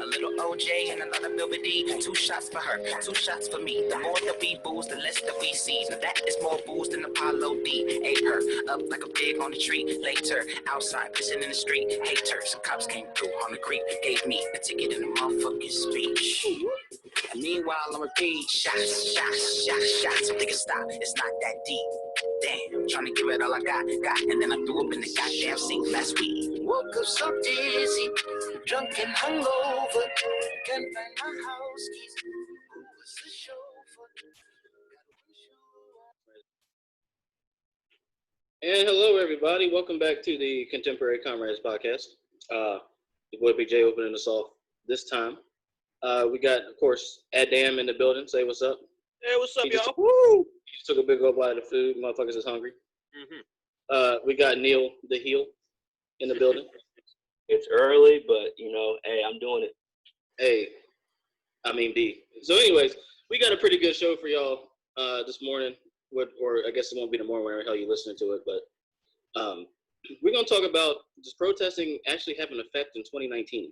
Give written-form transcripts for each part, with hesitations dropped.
little OJ and another Bill D. 2 shots for her, 2 shots for me. The more that we booze, the less that we see. Now that is more booze than Apollo D. Ate her up like a pig on the tree. Later, outside pissing in the street. Hater, some cops came through on the creek. Gave me a ticket and a motherfucking speech. And meanwhile, I'm repeat shots, shots, shots, shots. So nigga stop, it's not that deep. Damn, trying to give it all I got, and then I threw up in the goddamn sink last week. Woke up so dizzy, drunk and hungover. Can't find my house keys. Who was the chauffeur? And hello, everybody. Welcome back to the Contemporary Comrades podcast. Your boy Big J opening us off this time. We got, of course, Adam in the building. Say what's up. Hey, what's up, y'all? Woo! He just took a big old bite of food. Motherfuckers is hungry. Mm-hmm. We got Neil the Heel in the building. It's early, but, hey, I'm doing it. Hey, I mean D. So anyways, we got a pretty good show for y'all this morning. Or I guess it won't be the morning whenever the hell you listening to it, but we're going to talk about does protesting actually have an effect in 2019?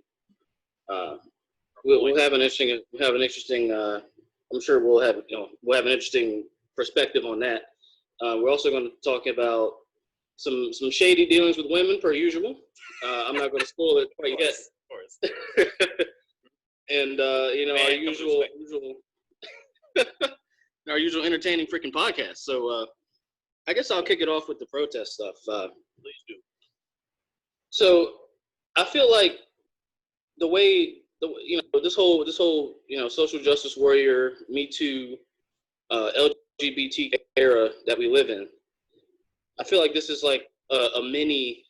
We'll have an interesting. I'm sure we'll have an interesting perspective on that. We're also going to talk about some shady dealings with women, per usual. I'm not going to spoil it quite yet. Of course. And our usual entertaining freaking podcast. So I guess I'll kick it off with the protest stuff. Please do. So I feel like this whole social justice warrior, Me Too, LGBT era that we live in, I feel like this is like a mini.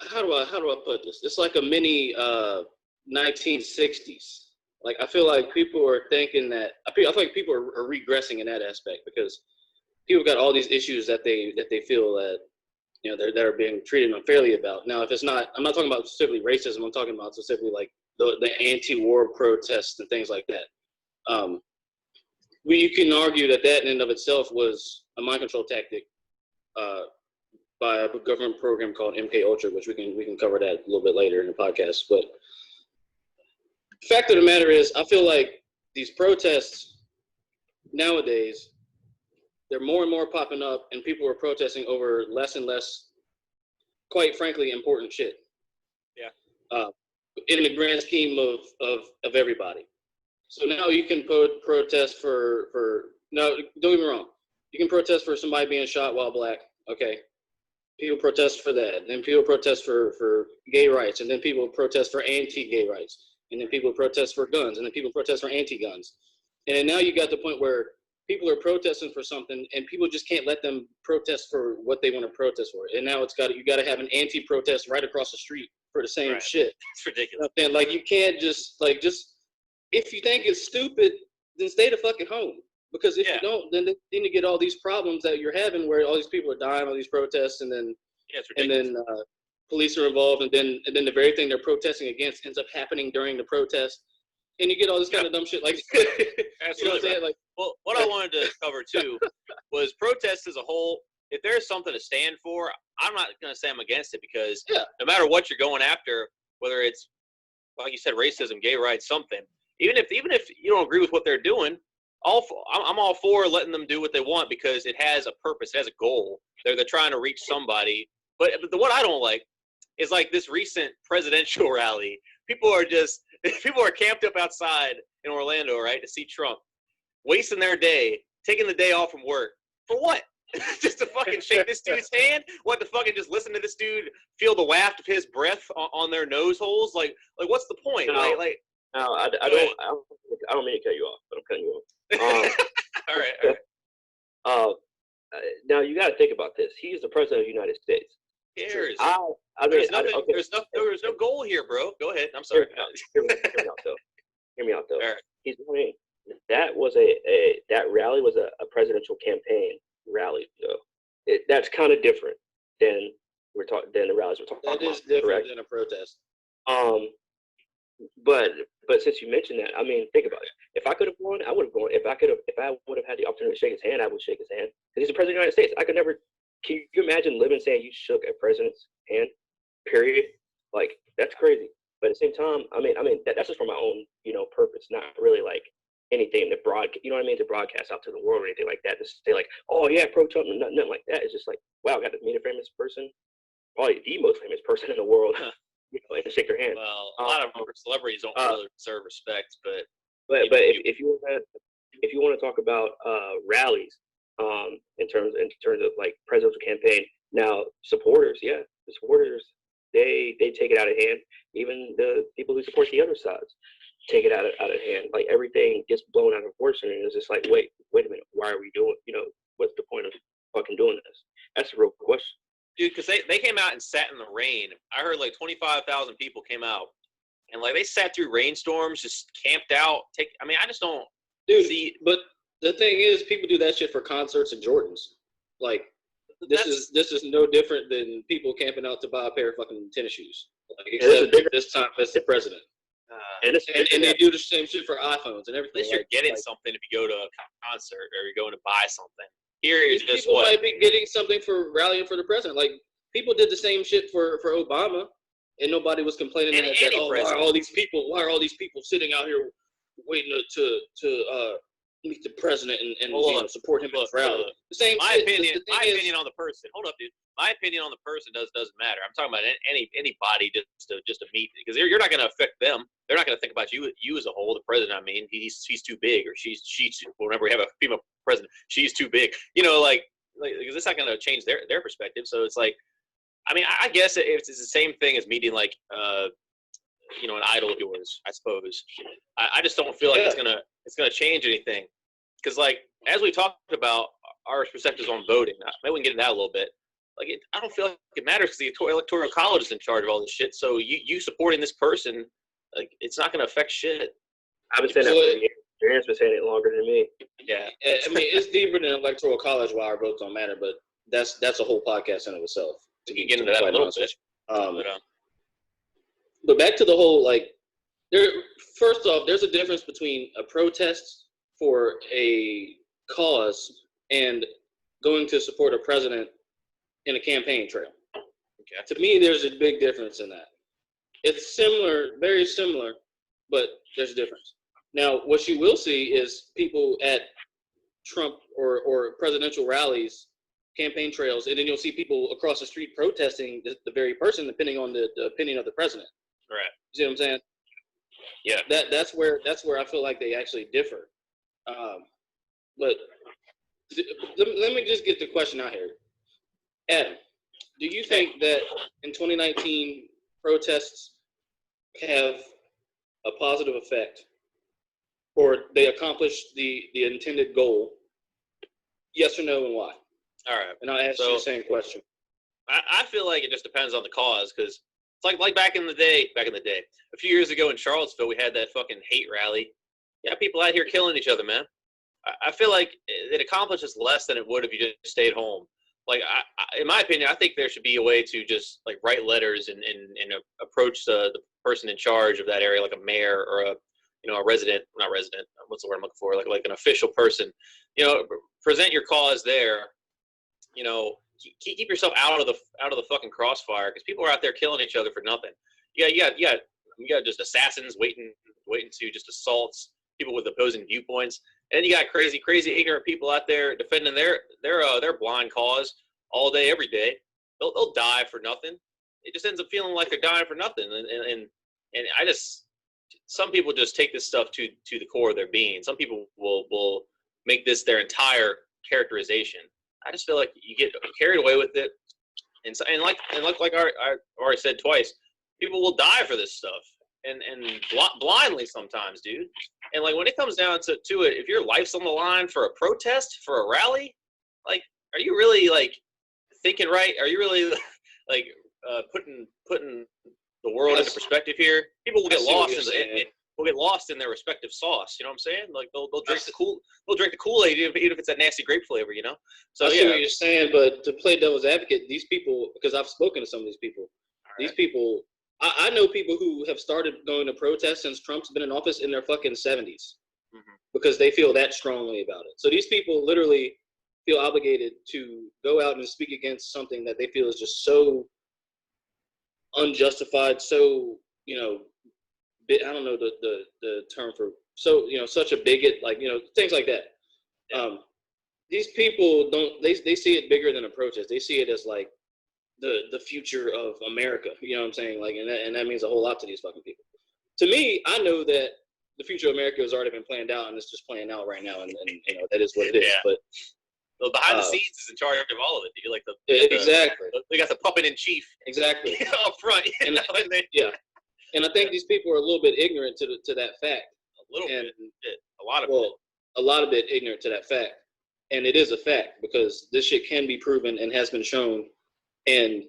How do I put this? It's like a mini 1960s. Like I feel like people are thinking that I feel like people are regressing in that aspect because people got all these issues that they feel that that are being treated unfairly about. Now, if it's not, I'm not talking about specifically racism. I'm talking about specifically like the anti-war protests and things like that. You can argue that in and of itself was a mind control tactic by a government program called MK Ultra, which we can cover that a little bit later in the podcast. But the fact of the matter is, I feel like these protests nowadays, they're more and more popping up, and people are protesting over less and less, quite frankly, important shit. Yeah. In the grand scheme of everybody. So now you can protest for no, don't get me wrong. You can protest for somebody being shot while black. Okay. People protest for that. Then people protest for gay rights, and then people protest for anti-gay rights. And then people protest for guns, and then people protest for anti-guns. And then now you got the point where people are protesting for something, and people just can't let them protest for what they want to protest for. And now you got to have an anti-protest right across the street for the same shit. It's ridiculous. And like you can't just if you think it's stupid, then stay the fucking home. Because if you don't, then you get all these problems that you're having where all these people are dying, all these protests, and then police are involved, and then the very thing they're protesting against ends up happening during the protest, and you get all this kind of dumb shit like. Absolutely. You know what I'm saying? Like, well, what I wanted to cover too was protests as a whole. If there's something to stand for, I'm not going to say I'm against it because no matter what you're going after, whether it's like you said, racism, gay rights, something, even if you don't agree with what they're doing, I'm all for letting them do what they want because it has a purpose, it has a goal. They're trying to reach somebody. But what I don't like is like this recent presidential rally. People are camped up outside in Orlando, right, to see Trump, wasting their day, taking the day off from work. For what? Just to fucking shake this dude's hand? What, to fucking just listen to this dude feel the waft of his breath on their nose holes? Like what's the point? No, I don't mean to cut you off, but I'm cutting you off. All right. Now you got to think about this. He's the president of the United States. Cares. There's no goal here, bro. Go ahead. I'm sorry. Hear me out though. All right. He's running. That rally was a presidential campaign rally though. That's kind of different than the rallies we're talking about. That is different than a protest. But since you mentioned that, I mean, think about it. If I could have won, I would have won. If I would have had the opportunity to shake his hand, I would shake his hand because he's the president of the United States. I could never. Can you imagine living saying you shook a president's hand? Period. Like that's crazy. But at the same time, that's just for my own, purpose, not really like anything to to broadcast out to the world or anything like that. To say like, oh yeah, pro Trump, nothing like that. It's just like, wow, I got to meet a famous person, probably the most famous person in the world, and shake their hand. Well, a lot of celebrities don't really deserve respect, but if you want to talk about rallies, in terms of like presidential campaign, now supporters, the supporters, they take it out of hand. Even the people who support the other sides take it out of hand. Like everything gets blown out of proportion, and it's just like, wait a minute, why are we doing? What's the point of fucking doing this? That's a real question, dude. Because they came out and sat in the rain. I heard like 25,000 people came out, and like they sat through rainstorms, just camped out. I just don't see. But the thing is, people do that shit for concerts and Jordans. Like this is no different than people camping out to buy a pair of fucking tennis shoes. Like, except this time it's the president. And they do the same shit for iPhones and everything. At least you're getting something if you go to a concert or you're going to buy something. Here is just people might be getting something for rallying for the president. Like people did the same shit for Obama, and nobody was complaining why are all these people sitting out here waiting to meet the president and support him in his rally. The same. My opinion on the person. Hold up, dude. My opinion on the person doesn't matter. I'm talking about anybody just to meet, because you're not going to affect them. They're not going to think about you as a whole. The president, he's too big, or she's whenever we have a female president, she's too big. Because it's not going to change their perspective. So it's like, I guess it's the same thing as meeting like an idol of yours, I suppose. I just don't feel like it's gonna change anything, because like as we talked about our perspectives on voting, maybe we can get into that a little bit. Like I don't feel like it matters because the electoral college is in charge of all this shit. So you supporting this person, like it's not gonna affect shit. I've been saying that for years. Jaron's been saying it longer than me. Yeah, it's deeper than electoral college why our votes don't matter, but that's a whole podcast in of itself. We can get into that a little bit. But back to the whole, like, first off, there's a difference between a protest for a cause and going to support a president in a campaign trail. Okay. To me, there's a big difference in that. It's similar, very similar, but there's a difference. Now, what you will see is people at Trump or presidential rallies, campaign trails, and then you'll see people across the street protesting the very person, depending on the opinion of the president. Right. You see what I'm saying? Yeah. That's where I feel like they actually differ. But let me just get the question out here. Adam, do you think that in 2019 protests have a positive effect, or they accomplish the intended goal? Yes or no, and why? All right. And I'll ask you the same question. I feel like it just depends on the cause, because it's like back in the day, a few years ago in Charlottesville, we had that fucking hate rally. Yeah, people out here killing each other, man. I feel like it accomplishes less than it would if you just stayed home. Like, in my opinion, I think there should be a way to just like write letters and approach the person in charge of that area, like a mayor or a resident, not resident. What's the word I'm looking for? Like an official person. Present your cause there. Keep yourself out of the fucking crossfire, because people are out there killing each other for nothing. You got just assassins waiting to just assault people with opposing viewpoints, and then you got crazy ignorant people out there defending their blind cause all day, every day. They'll die for nothing. It just ends up feeling like they're dying for nothing, and some people just take this stuff to the core of their being. Some people will make this their entire characterization. I just feel like you get carried away with it, and like I already said twice, people will die for this stuff, and blindly sometimes, dude. And like when it comes down to it, if your life's on the line for a protest, for a rally, like, are you really like thinking right? Are you really like putting the world into perspective here? People will get lost in their respective sauce. You know what I'm saying? Like they'll drink the Kool-Aid even if it's that nasty grape flavor. So I see what you're saying, but to play devil's advocate, these people, because I've spoken to some of these people, people, I know people who have started going to protest since Trump's been in office in their fucking 70s, because they feel that strongly about it. So these people literally feel obligated to go out and speak against something that they feel is just so unjustified, so I don't know the term for, so, such a bigot, like, things like that. These people they see it bigger than a protest. They see it as like the future of America. You know what I'm saying? Like, and that means a whole lot to these fucking people. To me, I know that the future of America has already been planned out, and it's just playing out right now, and that is what it is. But the behind the scenes is in charge of all of it. You like exactly. They got the puppet in chief. Exactly. Up front. And I think these people are a little bit ignorant to that fact. A little bit. A lot of it ignorant to that fact. And it is a fact because this shit can be proven and has been shown. And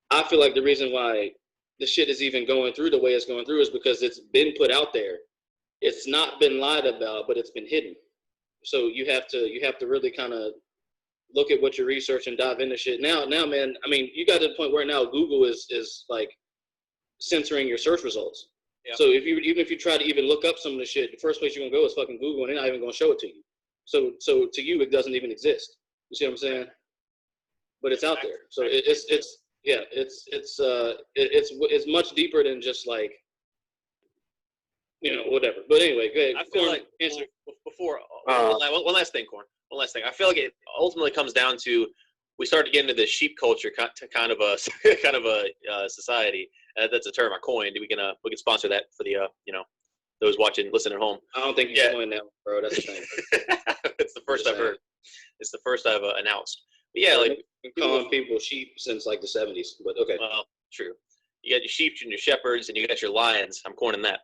I feel like the reason why the shit is even going through the way it's going through is because it's been put out there. It's not been lied about, but it's been hidden. So you have to really kind of look at what you research and dive into shit. Now, man, I mean, you got to the point where now Google is like censoring your search results. Yeah. So even if you try to even look up some of the shit, the first place you're gonna go is fucking Google, and they're not even gonna show it to you. So to you, it doesn't even exist. You see what I'm saying? But it's out there. So it's much deeper than just like, whatever. But anyway, go ahead. I feel like answer before one last thing, Corn. One last thing. I feel like it ultimately comes down to we start to get into the sheep culture kind of a society. That's a term I coined. We can sponsor that for the those listening at home. I don't think you coined that, bro. That's the thing. It's the first I've heard. It's the first I've announced. But yeah, like calling people sheep since like the 70s. But okay. Well, true. You got your sheep and your shepherds, and you got your lions. I'm coining that.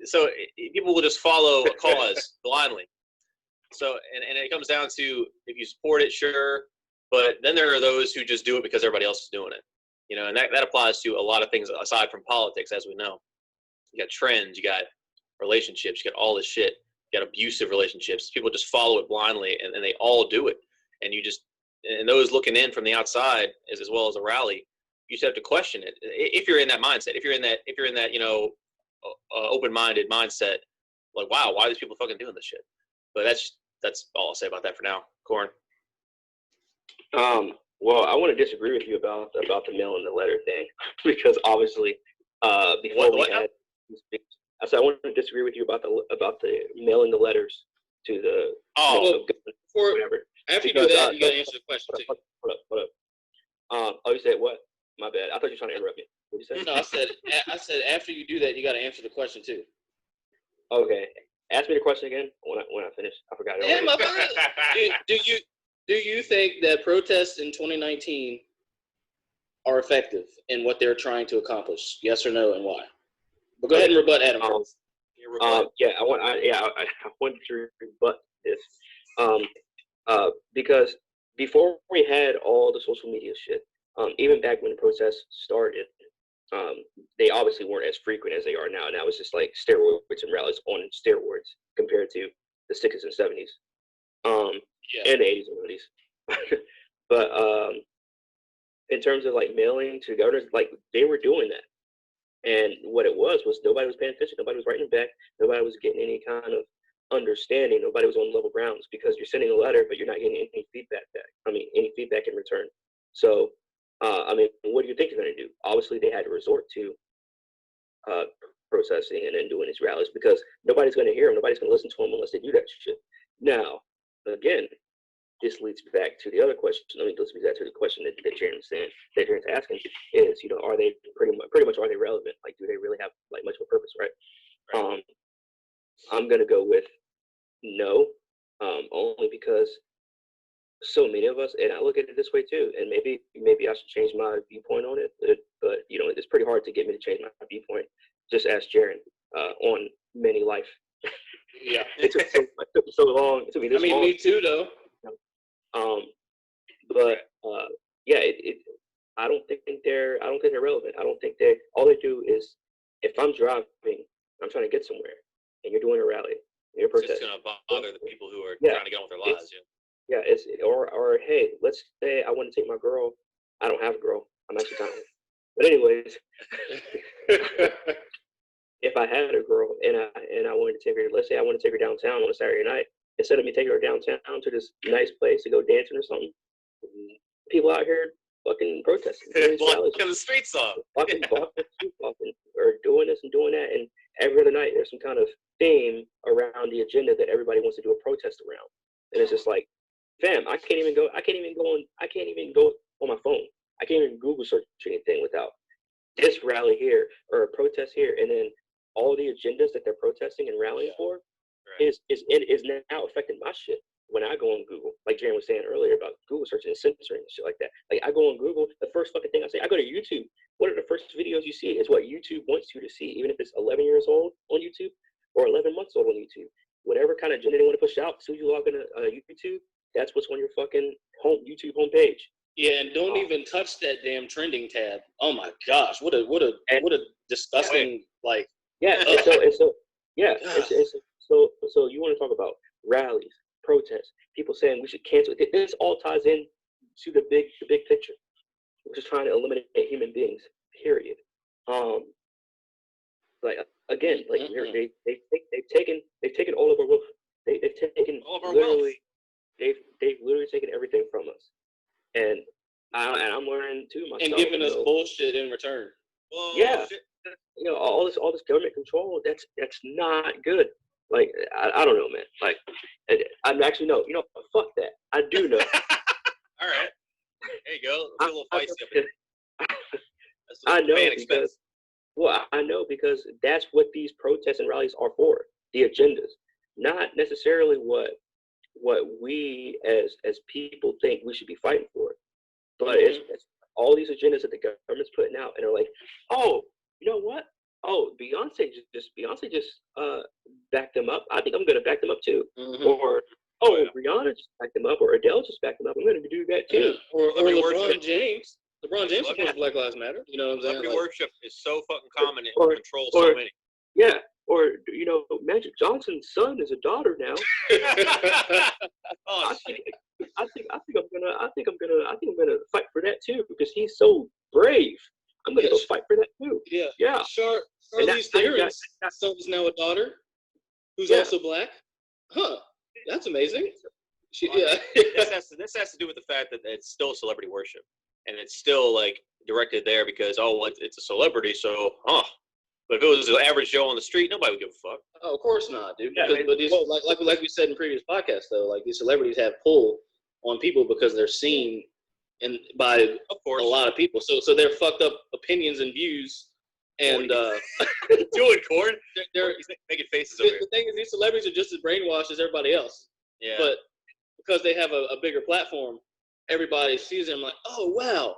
So people will just follow a cause blindly. So and it comes down to if you support it, sure. But then there are those who just do it because everybody else is doing it. And that applies to a lot of things aside from politics, as we know. You got trends, you got relationships, you got all this shit. You got abusive relationships. People just follow it blindly, and they all do it. And those looking in from the outside, as well as a rally, you just have to question it. If you're in that mindset, if you're in that open-minded mindset, like, wow, why are these people fucking doing this shit? But that's all I'll say about that for now. Corn. Well, I want to disagree with you about the mail and the letter thing because obviously, I said I want to disagree with you about the mailing the letters to the whatever. After you do that, you got to answer the question too. Hold up. You said what? My bad. I thought you were trying to interrupt me. What did you say? No, I said after you do that, you got to answer the question too. Okay. Ask me the question again when I finish. I forgot it. Yeah, my bad. Do you think that protests in 2019 are effective in what they're trying to accomplish? Yes or no, and why? But go ahead and rebut Adam. I want to rebut this. Because before we had all the social media shit, even back when the protests started, they obviously weren't as frequent as they are now. Now it's just like steroids and rallies on steroids compared to the 60s and 70s. And the 80s and 90s. But in terms of like mailing to governors, like they were doing that. And what it was nobody was paying attention. Nobody was writing back. Nobody was getting any kind of understanding. Nobody was on level grounds because you're sending a letter, but you're not getting any feedback back. Any feedback in return. So, what do you think they're going to do? Obviously, they had to resort to protesting and then doing these rallies because nobody's going to hear them. Nobody's going to listen to them unless they do that shit. Now, again, this leads back to the other question. This leads back to the question that Jaron's asking is, are they pretty much are they relevant? Like, do they really have like much of a purpose, right? I'm gonna go with no, only because so many of us, and I look at it this way too, and maybe I should change my viewpoint on it, but it's pretty hard to get me to change my viewpoint. Just ask Jaron on many life. Yeah, it took so long. It took me this long. Me too, though. I don't think they're relevant. I don't think all they do is, if I'm driving, I'm trying to get somewhere, and you're doing a rally, you're protesting. It's just gonna bother the people who are trying to get on with their lives. Or hey, let's say I want to take my girl. I don't have a girl. I'm actually dying. But anyways, if I had a girl and I wanted to take her, let's say I want to take her downtown on a Saturday night, instead of me taking her downtown to this nice place to go dancing or something, people out here fucking protesting. Blocking the streets off. Blocking or doing this and doing that, and every other night there's some kind of theme around the agenda that everybody wants to do a protest around, and it's just like, fam, I can't even go on my phone. I can't even Google search anything without this rally here or a protest here, and then all the agendas that they're protesting and rallying for is now affecting my shit. When I go on Google, like Jaron was saying earlier about Google searching and censoring and shit like that. Like I go on Google, the first fucking thing I say, I go to YouTube. What are the first videos you see is what YouTube wants you to see, even if it's 11 years old on YouTube or 11 months old on YouTube. Whatever kind of agenda they want to push out, as soon as you log into YouTube, that's what's on your fucking YouTube homepage. Yeah, and don't even touch that damn trending tab. Oh my gosh, what a disgusting like. Yeah, so you want to talk about rallies, protests, people saying we should cancel. This all ties in to the big picture, which is trying to eliminate human beings. Period. Like again, like they've taken all of our wealth. They've taken all of our literally. wealth. They've literally taken everything from us, and I'm learning too myself. And giving us bullshit in return. Whoa, yeah, shit. all this government control. That's not good. Like I don't know, man. Like I'm actually no. Fuck that. I do know. All right. There you go. Let's do a little feisty. I know because I know because that's what these protests and rallies are for. The agendas, not necessarily what we as people think we should be fighting for, but it's all these agendas that the government's putting out, and they're like, oh, you know what? Oh, Beyonce just backed them up. I think I'm gonna back them up too. Or Rihanna just backed them up, or Adele just backed them up. I'm gonna do that too. Or LeBron James. LeBron James supports Black Lives Matter. You know what I'm saying? Celebrity worship is so fucking common and controls so many. Yeah. Or Magic Johnson's son is a daughter now. Oh, I think I'm gonna fight for that too because he's so brave. I'm gonna go fight for that too. Yeah. Charlize Theron's son is now a daughter, who's also black. Huh? That's amazing. This has to do with the fact that it's still celebrity worship, and it's still like directed there because it's a celebrity, so But if it was the average Joe on the street, nobody would give a fuck. Oh, of course not, dude. But these, like we said in previous podcasts, though, like these celebrities have pull on people because they're seen by a lot of people. So they're fucked up opinions and views. And doing corn. They're making faces over here. The thing is, these celebrities are just as brainwashed as everybody else. Yeah. But because they have a bigger platform, everybody sees them like, oh wow.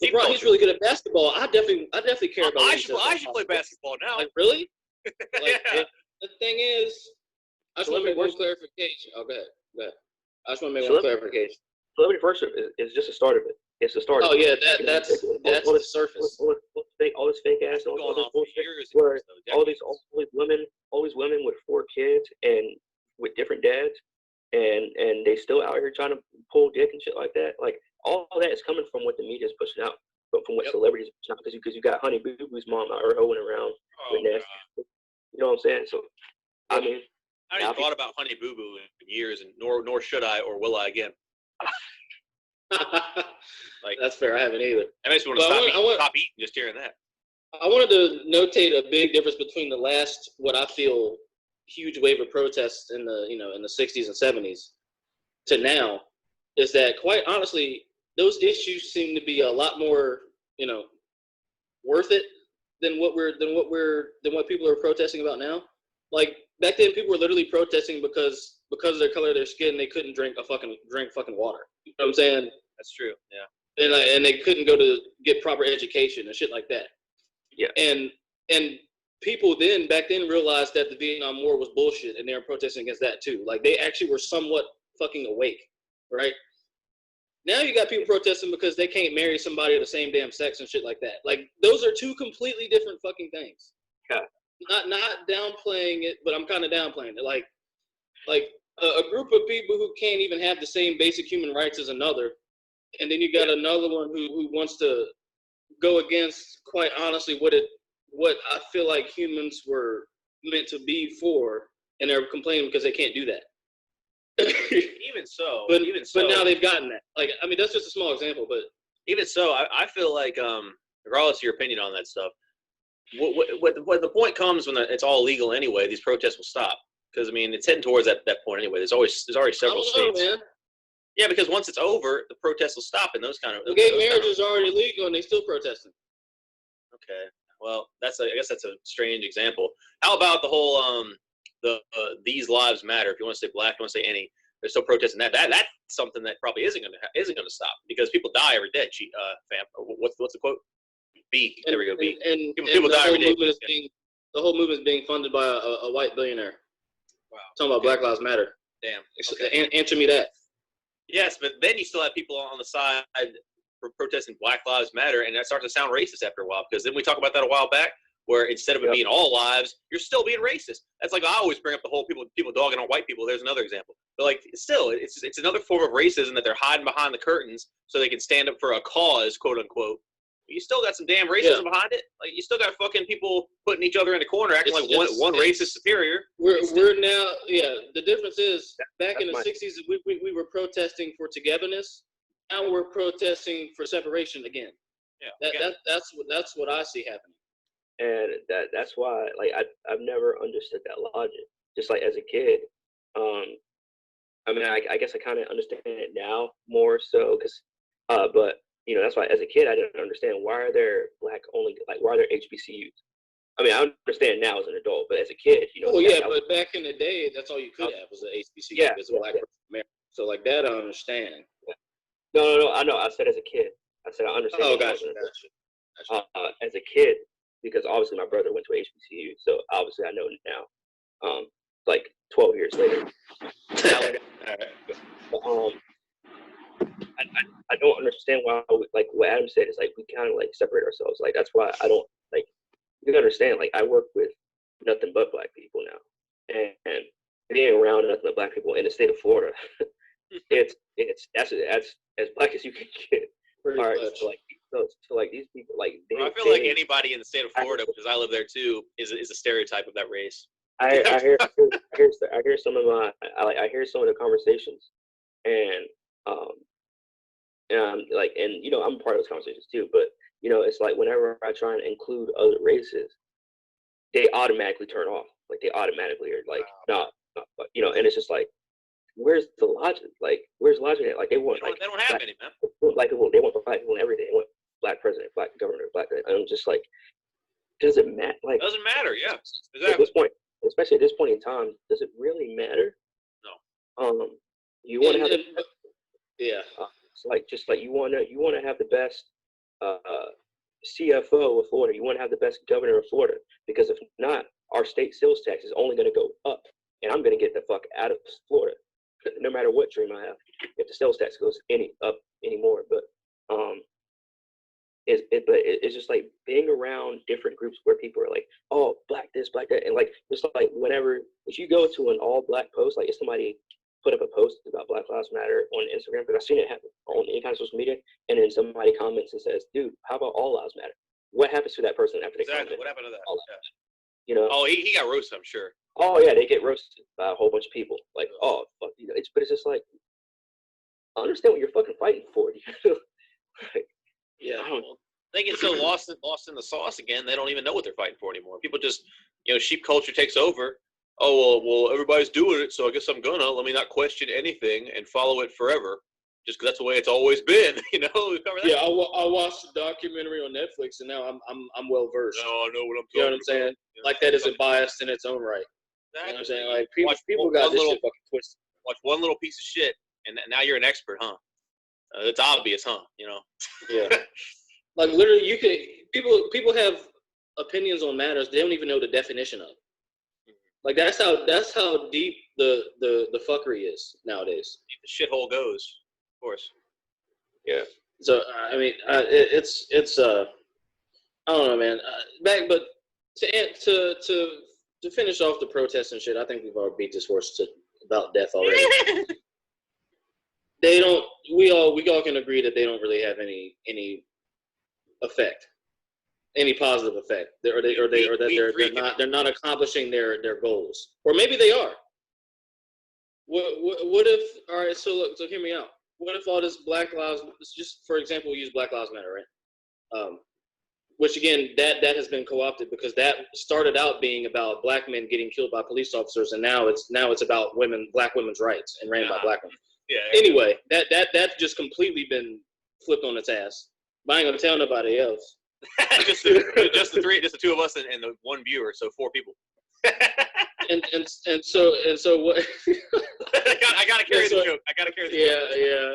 LeBron, he's really good at basketball. I definitely care about. I should play basketball now. Like really? The thing is, I just want to make one clarification. Oh, go ahead. I just want to make one clarification. Celebrity worship is just a start of it. It's the start. Oh yeah, that's the surface. All this fake ass, all this bullshit. Where all these women with 4 kids and with different dads, and they still out here trying to pull dick and shit like that. Like all that is coming from what the media is pushing out, but from what celebrities are pushing out. Because you got Honey Boo Boo's mom out here hoeing around with nasty. You know what I'm saying? So I mean, I haven't thought about Honey Boo Boo in years, and nor should I or will I again. Like that's fair. I haven't either. That makes me want to stop eating just hearing that. I wanted to notate a big difference between the last, what I feel, huge wave of protests in the in the 60s and 70s to now, is that quite honestly, those issues seem to be a lot more worth it than what people are protesting about now. Like back then, people were literally protesting because of their color of their skin, they couldn't drink fucking water. You know what I'm saying? That's true. Yeah. And they couldn't go to get proper education and shit like that. Yeah. And people back then realized that the Vietnam War was bullshit, and they were protesting against that too. Like they actually were somewhat fucking awake, right? Now you got people protesting because they can't marry somebody of the same damn sex and shit like that. Like those are two completely different fucking things. Yeah. Not downplaying it, but I'm kind of downplaying it. Like a group of people who can't even have the same basic human rights as another, and then you got another one who wants to go against, quite honestly, what I feel like humans were meant to be for, and they're complaining because they can't do that. But now they've gotten that. Like, I mean, that's just a small example, but Even so, I feel like regardless of your opinion on that stuff, when the point comes when it's all legal anyway, these protests will stop. Because I mean, it's heading towards that point anyway. There's already several states. Man. Yeah, because once it's over, the protests will stop, and those kind of gay marriage is already legal, and they still protesting. Okay, well, I guess that's a strange example. How about the whole these lives matter? If you want to say black, you want to say any, they're still protesting that. That's something that probably isn't going to stop because people die every day. Fam, what's the quote? B. There we go. B. And people die every day. The whole movement is being funded by a white billionaire. Wow. Talking about Black Lives Matter. Damn. Okay. Answer me that. Yes, but then you still have people on the side for protesting Black Lives Matter, and that starts to sound racist after a while. Because then we talked about that a while back, where instead of it being all lives, you're still being racist. That's like I always bring up the whole people dogging on white people. There's another example. But like still, it's another form of racism that they're hiding behind the curtains so they can stand up for a cause, quote unquote. You still got some damn racism behind it. Like you still got fucking people putting each other in the corner, acting like one race is superior. We're now the difference is back in the '60s we were protesting for togetherness. Now we're protesting for separation again. Yeah, that's what I see happening. And that's why like I've never understood that logic. Just like as a kid, I mean I guess I kind of understand it now more so because but. You know, that's why as a kid, I didn't understand why are there black only, like why are there HBCUs? I mean, I understand now as an adult, but as a kid, you know. Oh, yeah, but back in the day, that's all you could have was an HBCU. Yeah. As a black person married. So, like that, I understand. No, I know. I said as a kid. I said I understand. Oh, gotcha. As a kid, because obviously my brother went to HBCU, so obviously I know now. Like 12 years later. I don't understand why, like what Adam said is like we kind of like separate ourselves. Like that's why I don't like. You can understand. Like I work with nothing but black people now, and being around nothing but black people in the state of Florida, that's as black as you can get. Pretty much. So like these people like. I feel like anybody in the state of Florida, because I live there too, is a stereotype of that race. I hear some of I hear some of the conversations, and you know, I'm a part of those conversations too, but you know, it's like whenever I try and include other races, they automatically turn off. Like they automatically are like, nah, you know, and it's just like, where's the logic? Like, where's the logic? Like they want, they don't have any, man. Like they want black people in everything. They want black president, black governor, black. I'm just like, does it matter? Like, doesn't matter. Yeah, exactly. At this point, especially at this point in time, does it really matter? No. You want to have. Yeah. So like just like you want to have the best CFO of Florida. You want to have the best governor of Florida because if not, our state sales tax is only going to go up, and I'm going to get the fuck out of Florida, no matter what dream I have. If the sales tax goes up anymore, but it's just like being around different groups where people are like, oh, black this, black that, and like it's like whenever if you go to an all black post, like if somebody put up a post about Black Lives Matter on Instagram, because I've seen it happen on any kind of social media, and then somebody comments and says, dude, how about all lives matter? What happens to that person after they comment? What happened to that? You know? Oh, he got roasted, I'm sure. Oh yeah, they get roasted by a whole bunch of people. Like, oh, fuck, you know, but it's just like, I understand what you're fucking fighting for. Like, yeah, they get so lost in the sauce again, they don't even know what they're fighting for anymore. People just, you know, sheep culture takes over. Oh, well, everybody's doing it, so I guess I'm gonna. Let me not question anything and follow it forever, just because that's the way it's always been. You know, we cover that. Yeah, I watched the documentary on Netflix, and now I'm well versed. No, I know what I'm talking about. You know what I'm saying? Like that isn't biased in its own right. Exactly. You know what I'm saying? Like people got this shit fucking twisted. Watch one little piece of shit, and now you're an expert, huh? It's obvious, huh? You know? Yeah. Like literally, people have opinions on matters they don't even know the definition of. Like that's how deep the fuckery is nowadays. The shithole goes, of course. Yeah. So I mean, it's I don't know, man. But to finish off the protests and shit, I think we've already beat this horse about death already. They don't. We all can agree that they don't really have any effect. Any positive effect, they're not accomplishing their goals, or maybe they are. What if? All right, so look, so hear me out. what if all this Black Lives, just for example, we use Black Lives Matter, right? Which again, that has been co-opted because that started out being about black men getting killed by police officers, and now it's about black women's rights and ran by black women. Yeah. Anyway, that's just completely been flipped on its ass. But I ain't gonna tell nobody else. just the two of us and the one viewer, so 4 people. and so what? I gotta carry the joke. I gotta carry the joke.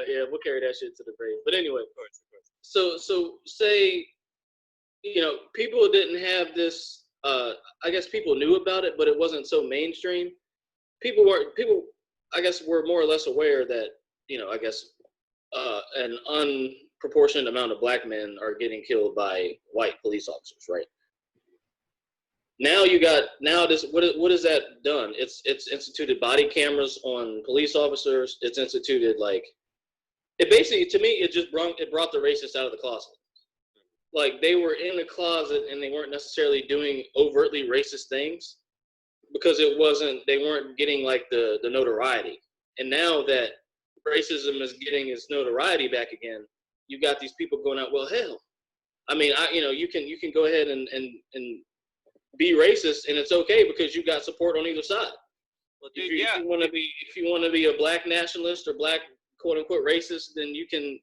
Yeah. We'll carry that shit to the grave. But anyway, of course. So say, people didn't have this. I guess people knew about it, but it wasn't so mainstream. People, I guess, were more or less aware that I guess an unproportionate amount of black men are getting killed by white police officers, right? Now this. What has that done? It's instituted body cameras on police officers. It's instituted it basically, to me, it brought the racists out of the closet. Like they were in the closet and they weren't necessarily doing overtly racist things because they weren't getting the notoriety. And now that racism is getting its notoriety back again, you got these people going out, well, hell, I mean, you can go ahead and be racist and it's okay because you got support on either side. Well, dude, if you want to be a black nationalist or black quote unquote racist, then you can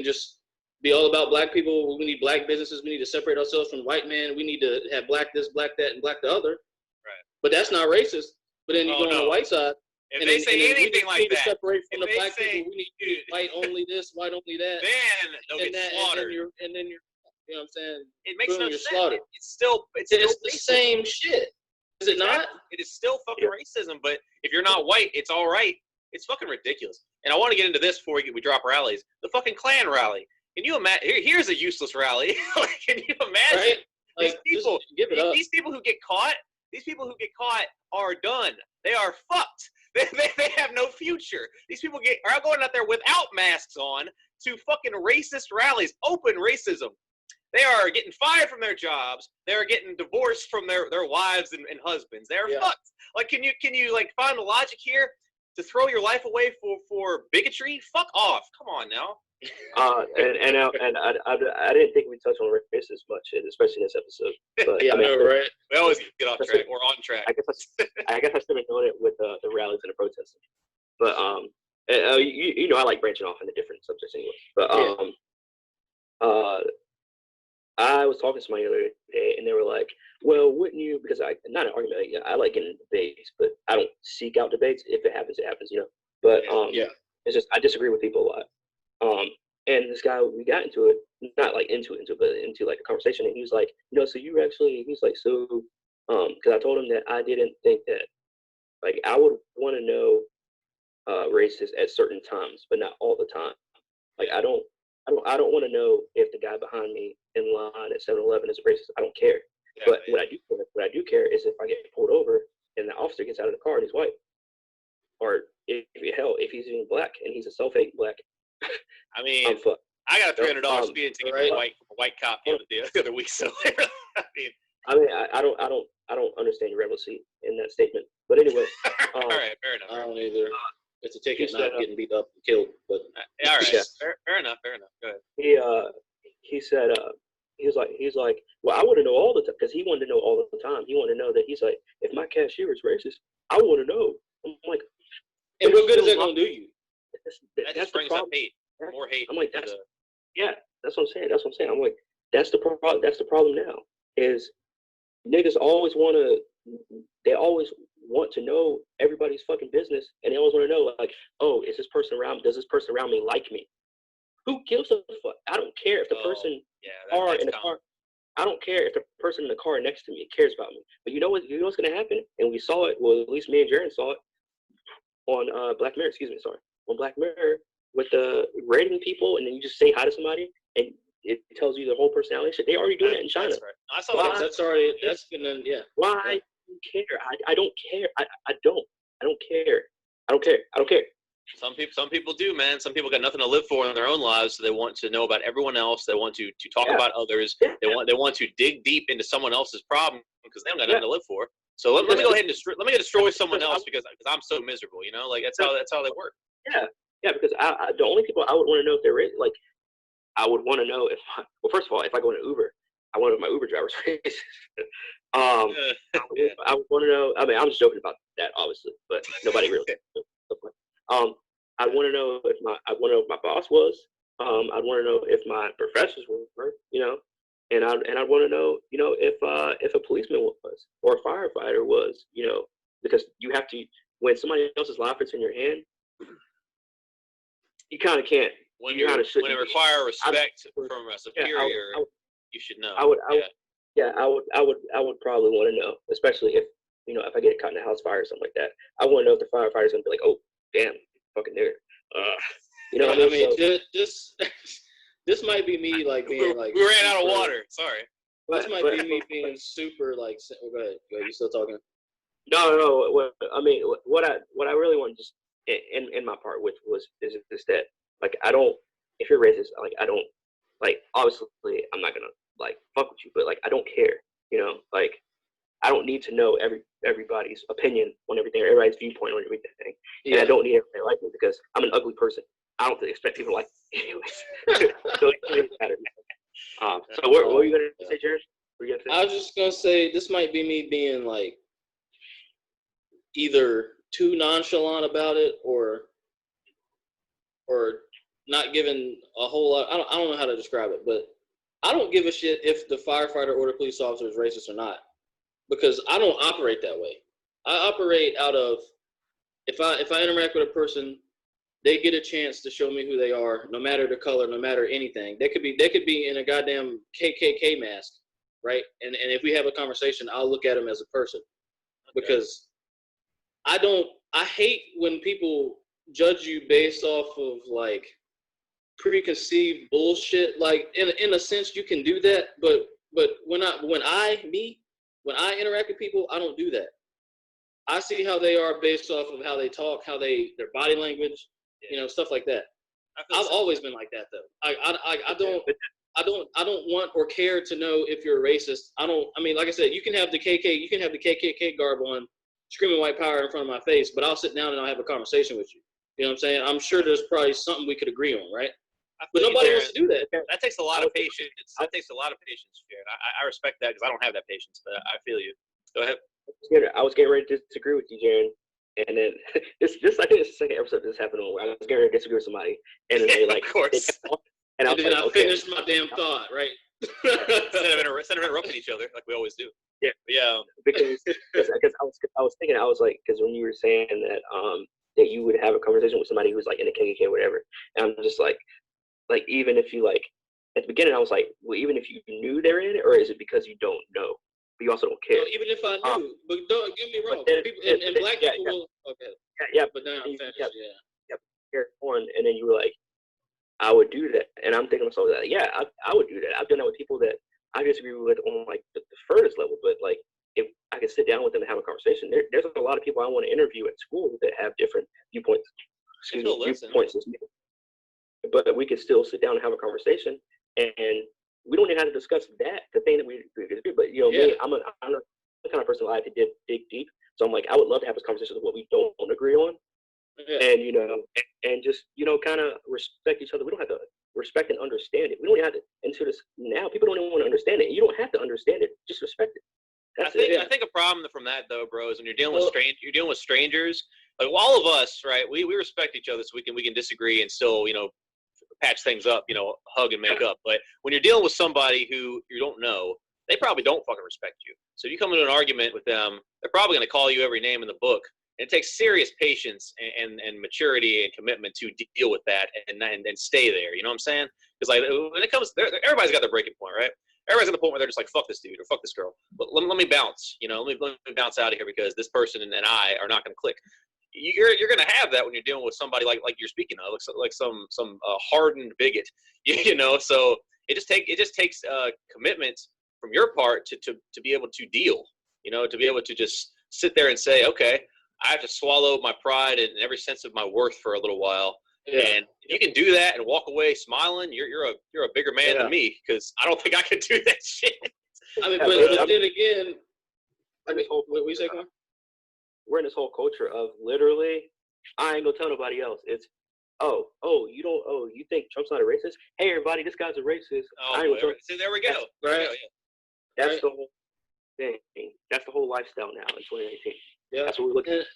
just be all about black people. We need black businesses. We need to separate ourselves from white men. We need to have black this, black that, and black the other. Right. But that's not racist. But then you go on the white side. If they say anything like that, separate from the black people, we need to be white only this, white only that. Then they'll get slaughtered. And then you're, you know what I'm saying? It makes no sense. Slaughtered. It's still the same shit. Is it not? It is still fucking racism. But if you're not white, it's all right. It's fucking ridiculous. And I want to get into this before we drop rallies. The fucking Klan rally. Can you imagine? Here's a useless rally. Can you imagine? Right? These people who get caught. These people who get caught are done. They are fucked. They have no future. These people are going out there without masks on to fucking racist rallies, open racism. They are getting fired from their jobs. They are getting divorced from their wives and husbands. They are fucked. Can you find the logic here to throw your life away for bigotry? Fuck off. Come on now. I didn't think we touched on racism much, especially in this episode. But, yeah, I know, right? We always get off track. We're on track. I guess I should have known it with the rallies and the protesting. But I like branching off into different subjects anyway. But I was talking to somebody the other day, and they were like, "Well, wouldn't you?" Because not an argument. I like getting into debates, but I don't seek out debates. If it happens, it happens, But it's just I disagree with people a lot. And this guy, we got into it, not into a conversation, and he was like, so you actually, he was like, so, because I told him that I didn't think that, I would want to know races at certain times, but not all the time. I don't want to know if the guy behind me in line at 7-Eleven is a racist. I don't care. Yeah, but what I do care is if I get pulled over and the officer gets out of the car and he's white, or if he's even black and he's a self-hate black. I mean, I got a $300 speeding ticket from a white cop the other week. So I don't understand your relevancy in that statement. But anyway, all right, fair enough. I don't either. It's a ticket, not getting beat up and killed. But all right, yeah. fair enough. Go ahead. He said he's like, well, I want to know all the time, because he wanted to know all the time. He wanted to know that he's like, if my cashier is racist, I want to know. I'm like, and what good is that gonna do you? That just brings up hate, more hate. I'm like, that's what I'm saying. I'm like, that's the problem. That's the problem now. Is niggas always want to know everybody's fucking business, and they always want to know, oh, does this person around me like me? Who gives a fuck? I don't care if the person in the car. I don't care if the person in the car next to me cares about me. But you know what's gonna happen? And we saw it. Well, at least me and Jaron saw it on Black Mirror. On Black Mirror, with the rating people, and then you just say hi to somebody, and it tells you the whole personality shit. They already doing it in China. That's right. I saw that. That's gonna Why do you care? I don't care. I don't care. Some people do, man. Some people got nothing to live for in their own lives, so they want to know about everyone else. They want to talk about others. Yeah. They want to dig deep into someone else's problem because they don't got nothing to live for. So let me go ahead and destroy someone else because I'm so miserable. That's how they work. Yeah. Yeah, because the only people I would want to know if they're like, I would want to know if, well, first of all, if I go in an Uber, I want to know if my Uber driver's racist. I would want to know. I mean, I'm just joking about that, obviously, but nobody really. I want to know if my boss was. I'd want to know if my professors were, and I'd want to know, if a policeman was or a firefighter was, because you have to, when somebody else's life is in your hand, you kind of can't. When it requires respect from a superior, you should know. I would probably want to know, especially if if I get caught in a house fire or something like that. I want to know if the firefighter's gonna be like, oh damn, fucking nigger. I mean, this might be me like being like we ran out of water. Sorry. This might be me being super like. Go ahead. You still talking? No. I mean, what I really want just in my part is that, like, I don't, if you're racist, like, I don't, like, obviously I'm not gonna like fuck with you, but like I don't care, like I don't need to know everybody's opinion on everything, or everybody's viewpoint on everything, and I don't need everybody to like me because I'm an ugly person. I don't expect people to like me anyways. So it doesn't matter. So what were you gonna say, Jared? I was just gonna say this might be me being like either too nonchalant about it or not giving a whole lot. I don't know how to describe it, but I don't give a shit if the firefighter or the police officer is racist or not, because I don't operate that way. I operate out of if I interact with a person, they get a chance to show me who they are, no matter the color, no matter anything. They could be in a goddamn KKK mask, right? And if we have a conversation, I'll look at them as a person, because I hate when people judge you based off of like preconceived bullshit. Like in a sense you can do that, but when I interact with people, I don't do that. I see how they are based off of how they talk, their body language, stuff like that. I've always been like that though. I don't want or care to know if you're a racist. I mean, like I said, you can have the KKK garb on, screaming white power in front of my face, but I'll sit down and I'll have a conversation with you. You know what I'm saying? I'm sure there's probably something we could agree on, right? But nobody wants to do that. That takes a lot of patience. That takes a lot of patience, Jared. I respect that because I don't have that patience, but I feel you. Go ahead. I was getting ready to disagree with you, Jaron, and then I think it's the second episode this happened on, where I was getting ready to disagree with somebody, and then they like, of course. And I was then like, I finished my damn thought, right? Instead of interrupting each other like we always do. Yeah. Because I was thinking, I was like, because when you were saying that that you would have a conversation with somebody who's like in the KKK or whatever, and I'm just like even if you like at the beginning, I was like, well, even if you knew they're in it, or is it because you don't know, but you also don't care? Well, even if I knew, but don't get me wrong, people and black people will. Okay. Yeah. But then I'm finished. Yeah. And then you were like, I would do that, and I'm thinking to myself that I would do that. I've done that with people that I disagree with on like the furthest level, but like if I could sit down with them and have a conversation, there's a lot of people I want to interview at school that have different viewpoints. Viewpoints, but we could still sit down and have a conversation, and we don't even have to discuss the thing that we disagree. But me, I'm the kind of person that I like to dig deep. So I'm like, I would love to have this conversation with what we don't agree on. Yeah. And and just kind of respect each other. We don't have to respect and understand it. We don't have to. Until this now, people don't even want to understand it. You don't have to understand it. Just respect it. I think a problem from that though, bro, is when you're dealing with strangers. Like all of us, right? We respect each other, so we can disagree and still patch things up, hug and make up. But when you're dealing with somebody who you don't know, they probably don't fucking respect you. So if you come into an argument with them, they're probably going to call you every name in the book. And it takes serious patience and maturity and commitment to deal with that and stay there. You know what I'm saying? Because like when it comes, everybody's got their breaking point, right? Everybody's at the point where they're just like, fuck this dude or fuck this girl. But let me bounce. Let me bounce out of here because this person and I are not going to click. You're going to have that when you're dealing with somebody like you're speaking of, like some hardened bigot. So it just takes commitment from your part to be able to deal. To be able to just sit there and say, okay, I have to swallow my pride and every sense of my worth for a little while. Yeah. And if you can do that and walk away smiling, you're a bigger man than me, because I don't think I could do that shit. I mean, but then again, what we say, we're in this whole culture of literally, I ain't gonna tell nobody else. It's you think Trump's not a racist? Hey, everybody, this guy's a racist. Oh, so there we go. Right. That's the whole thing. That's the whole lifestyle now in 2018. Yeah. That's what we're looking at.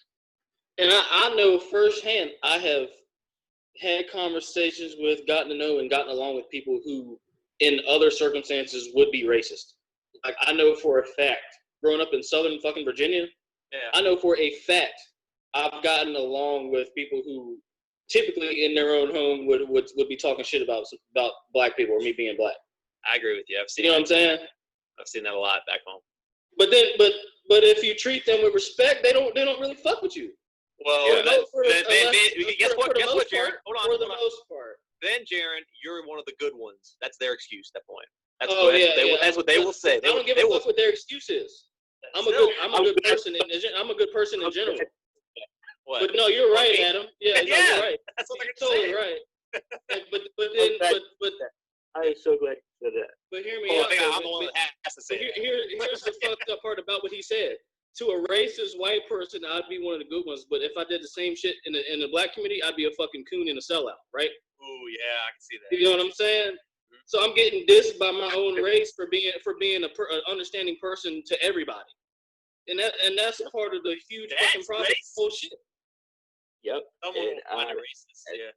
And I know firsthand, I have had conversations with, gotten to know, and gotten along with people who, in other circumstances, would be racist. Like, I know for a fact, growing up in Southern fucking Virginia, I know for a fact I've gotten along with people who typically in their own home would be talking shit about black people or me being black. I agree with you. I've seen what I'm saying? I've seen that a lot back home. But if you treat them with respect, they don't really fuck with you. Well, guess what, Jaron? Hold on. For the most part. Then, Jaron, you're one of the good ones. That's their excuse at that point. That's what they will say. I don't give a fuck what their excuse is. I'm a good person in general. What? But no, you're right, Adam. Yeah, no, you're right. That's what they're totally right. But I am so glad you said that. But hear me out. I'm the one that has to say that. Here's the fucked up part about what he said. To a racist white person, I'd be one of the good ones. But if I did the same shit in the black community, I'd be a fucking coon and a sellout, right? Ooh, yeah, I can see that. You know what I'm saying? Mm-hmm. So I'm getting dissed by my own race for being an understanding person to everybody, and that's a part of the huge fucking problem. Bullshit. Yep. Someone find a racist. Yeah.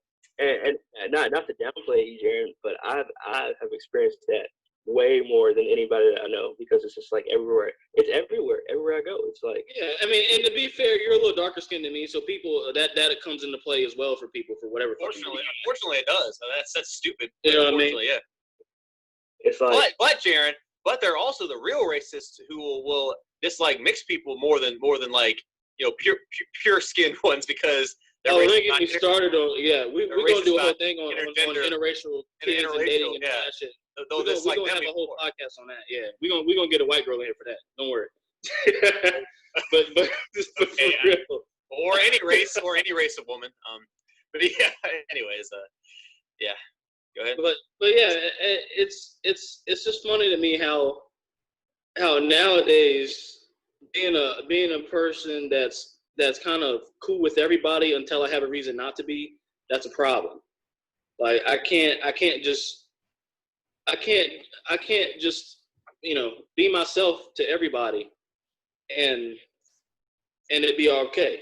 And not to downplay you, Jaron, but I have experienced that way more than anybody that I know, because it's just like everywhere. It's everywhere I go. It's like, yeah. I mean, and to be fair, you're a little darker skinned than me, so people that comes into play as well for people for whatever. Unfortunately, it does. That's stupid. You know what I mean? Yeah. It's like, but Jaron, there are also the real racists who will dislike mixed people more than like, you know, pure skinned ones, because we're getting me started on we're gonna do a whole thing on interracial kids and dating and all that shit. We're gonna have a whole podcast on that. Yeah, we're gonna get a white girl in here for that. Don't worry. but for real. Or any race of woman. But yeah. Anyways, yeah. Go ahead. But yeah, it's just funny to me how nowadays being a person that's kind of cool with everybody until I have a reason not to be, that's a problem. Like I can't just be myself to everybody and it be okay,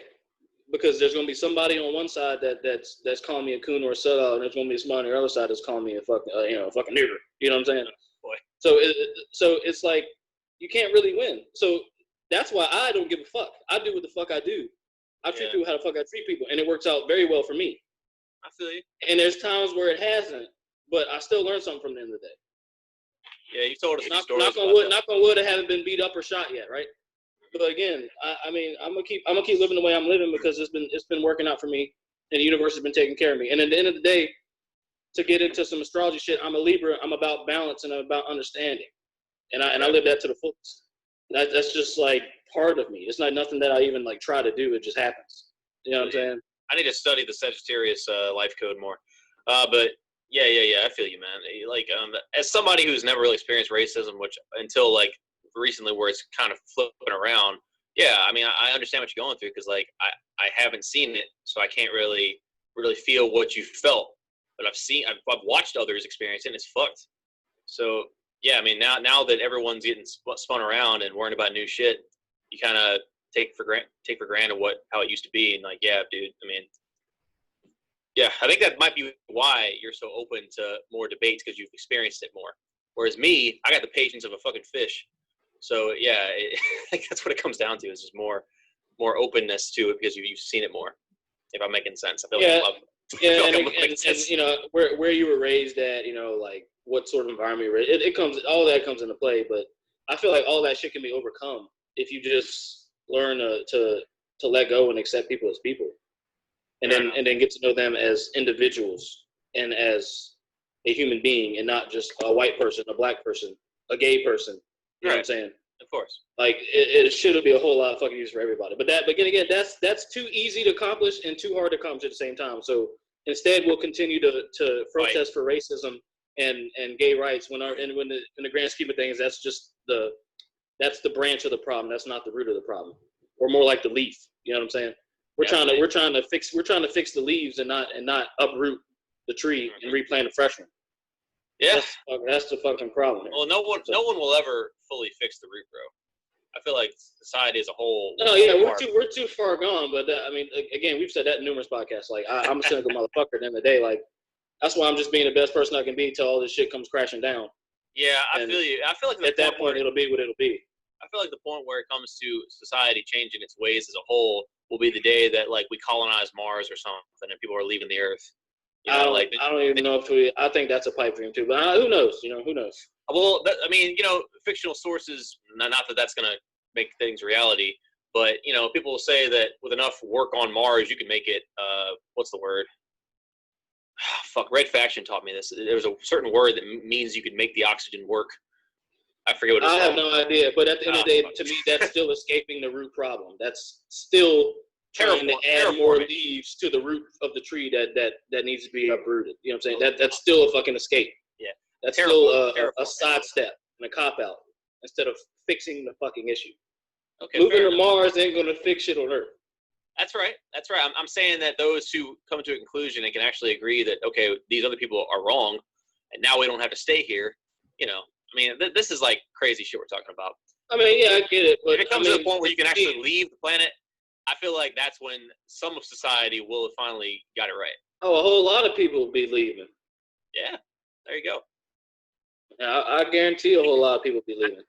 because there's gonna be somebody on one side that's calling me a coon or a sellout, and there's gonna be somebody on the other side that's calling me a fucking fucking nigger. You know what I'm saying? Boy. So it's like you can't really win. So that's why I don't give a fuck. I do what the fuck I do. I treat people how the fuck I treat people, and it works out very well for me. I feel you. And there's times where it hasn't, but I still learn something from the end of the day. Yeah, you told us. Knock on wood, I haven't been beat up or shot yet, right? But again, I mean, I'm gonna keep living the way I'm living, because it's been working out for me, and the universe has been taking care of me. And at the end of the day, to get into some astrology shit, I'm a Libra. I'm about balance and I'm about understanding, and I live that to the fullest. That's just like part of me. It's not nothing that I even like try to do. It just happens. You know what I'm saying? I need to study the Sagittarius life code more. But yeah. I feel you, man. Like, as somebody who's never really experienced racism, which until like recently, where it's kind of flipping around. Yeah, I mean, I understand what you're going through, because like I haven't seen it, so I can't really feel what you felt. But I've watched others experience it, and it's fucked. So yeah, I mean, now that everyone's getting spun around and worrying about new shit, you kind of take for granted how it used to be. And like, yeah, dude, I mean, yeah, I think that might be why you're so open to more debates, because you've experienced it more. Whereas me, I got the patience of a fucking fish. So yeah, I think that's what it comes down to, is just more openness to it, because you've seen it more. If I'm making sense, I feel and you know where you were raised at, you know, like what sort of environment you're raised. All that comes into play. But I feel like all that shit can be overcome if you just learn to let go and accept people as people, and then get to know them as individuals and as a human being, and not just a white person, a black person, a gay person. You know what I'm saying? Of course. Like it should be a whole lot of fucking use for everybody. But again, that's too easy to accomplish and too hard to accomplish at the same time. So instead, we'll continue to protest for racism and gay rights in the grand scheme of things, that's the branch of the problem. That's not the root of the problem, or more like the leaf. You know what I'm saying? We're trying to fix the leaves and not uproot the tree and replant a fresh one. Yeah, that's the fucking problem. Well, no one will ever fully fix the root, bro. I feel like society as a whole. No, yeah, we're too far gone. But I mean, again, we've said that in numerous podcasts. Like, I'm a cynical motherfucker. At the end of the day, like, that's why I'm just being the best person I can be till all this shit comes crashing down. Yeah, I feel you. I feel like at that point, it'll be what it'll be. I feel like the point where it comes to society changing its ways as a whole will be the day that, like, we colonize Mars or something and people are leaving the Earth. You know, I don't even know if I think that's a pipe dream too, but who knows? You know, who knows? Well, I mean, you know, fictional sources. Not that that's gonna make things reality, but you know, people will say that with enough work on Mars, you can make it. What's the word? Fuck, Red Faction taught me this. There was a certain word that means you could make the oxygen work. I forget what it's called. I have no idea, but at the end of the day, to me, that's still escaping the root problem. That's still trying to add more leaves to the root of the tree that needs to be uprooted. You know what I'm saying? That's still a fucking escape. Yeah. That's still a sidestep and a cop-out instead of fixing the fucking issue. Okay, moving to Mars ain't going to fix shit on Earth. That's right. That's right. I'm saying that those who come to a conclusion and can actually agree that, okay, these other people are wrong, and now we don't have to stay here, you know, I mean, this is like crazy shit we're talking about. I mean, yeah, I get it. But if it comes to the point where you can actually leave the planet, I feel like that's when some of society will have finally got it right. Oh, a whole lot of people will be leaving. Yeah, there you go. I guarantee a whole lot of people will be leaving.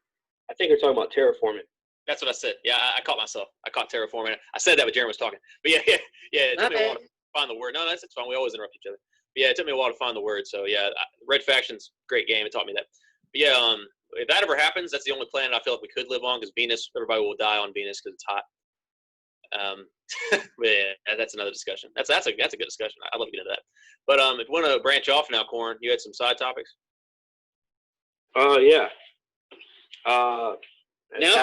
I think you're talking about terraforming. That's what I said. Yeah, I caught myself. I caught terraforming. I said that when Jaron was talking. But yeah. It took me a while to find the word. No, that's fine. We always interrupt each other. But yeah, it took me a while to find the word. So yeah, Red Faction's great game. It taught me that. But yeah, if that ever happens, that's the only planet I feel like we could live on, because Venus, everybody will die on Venus because it's hot. But yeah, that's another discussion. That's a good discussion. I'd love to get into that. But if you want to branch off now, Corin, you had some side topics. Yeah. Now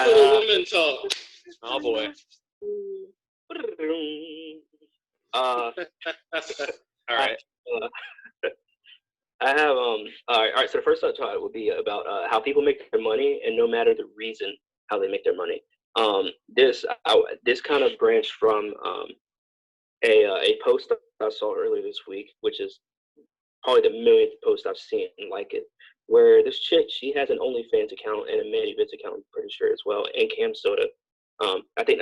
for the woman talk. Oh boy. All right. I have all right. So the first thought would be about how people make their money, and no matter the reason how they make their money. This kind of branched from a post I saw earlier this week, which is probably the millionth post I've seen like it, where this chick, she has an OnlyFans account and a ManyVids account, I'm pretty sure as well, and Cam Soda. I think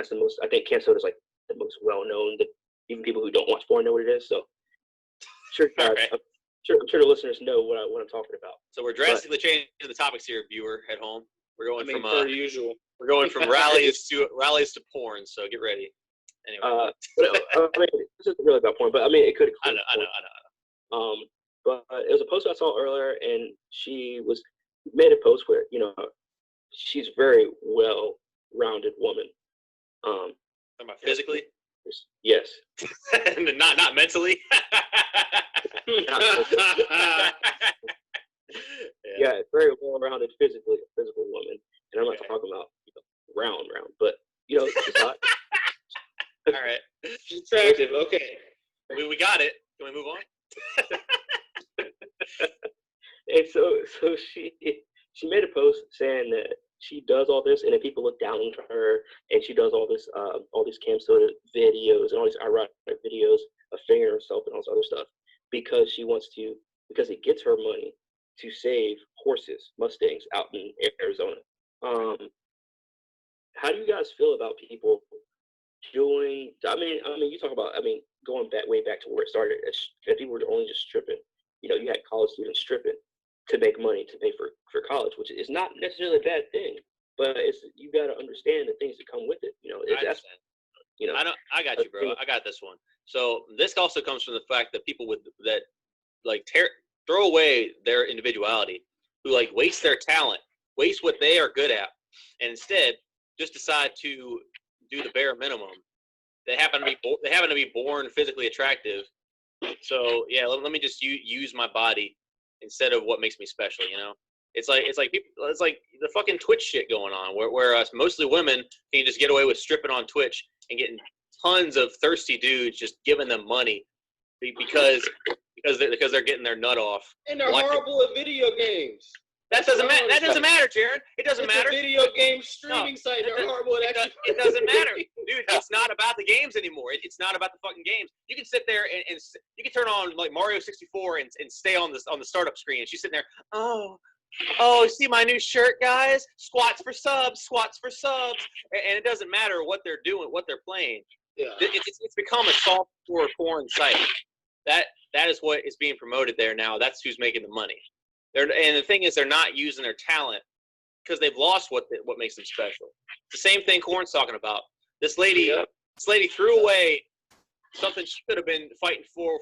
Cam Soda is like the most well known. That even people who don't watch porn know what it is. So I'm sure the listeners know what I'm talking about. So we're drastically changing the topics here, viewer at home. We're going from per usual. We're going from rallies to porn. So get ready. Anyway, I mean, this isn't really about porn, but I mean, it could. I know. But it was a post I saw earlier, and she made a post where, you know, she's a very well-rounded woman. Talking about physically? Yes. not mentally. Yeah, very well-rounded physical woman, and I'm not talking about, you know, round, but you know, she's hot. All right. She's attractive. Okay. We got it. Can we move on? And so she made a post saying that she does all this, and then people look down on her, and she does all these Cam Soda videos and all these erotic videos of fingering herself and all this other stuff because it gets her money to save horses, Mustangs out in Arizona. How do you guys feel about people doing? I mean, you talk about, going way back to where it started. If people were only just stripping, you know, you had college students stripping to make money to pay for college, which is not necessarily a bad thing, but you got to understand the things that come with it. You know, I got you, bro. I got this one. So this also comes from the fact that people throw away their individuality, who like waste their talent, waste what they are good at, and instead just decide to do the bare minimum. They happen to be born physically attractive. So yeah, let me just use my body instead of what makes me special. You know, it's like the fucking Twitch shit going on, where mostly women can just get away with stripping on Twitch and getting tons of thirsty dudes just giving them money because they're getting their nut off. And they're horrible at video games. That doesn't matter. That doesn't matter, Jaron. It doesn't it's matter. A video game streaming site. They're horrible at actually. It doesn't matter, dude. It's not about the games anymore. It's not about the fucking games. You can sit there and you can turn on like Mario 64 and stay on the startup screen. And she's sitting there. Oh, see my new shirt, guys. Squats for subs. And it doesn't matter what they're doing, what they're playing. Yeah. It's become a softcore porn site. That is what is being promoted there now. That's who's making the money. And the thing is, they're not using their talent because they've lost what makes them special. It's the same thing Corn's talking about. This lady threw away something she could have been fighting for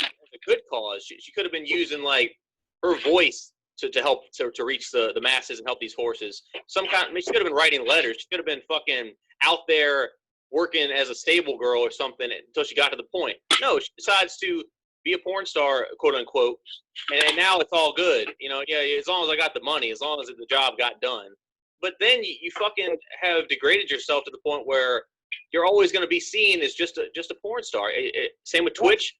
a good cause. She could have been using like her voice to help to reach the masses and help these horses. She could have been writing letters. She could have been fucking out there working as a stable girl or something until she got to the point. No, she decides to be a porn star, quote unquote, and now it's all good. Yeah, as long as I got the money, as long as the job got done. But then you fucking have degraded yourself to the point where you're always going to be seen as just a porn star. Same with Twitch,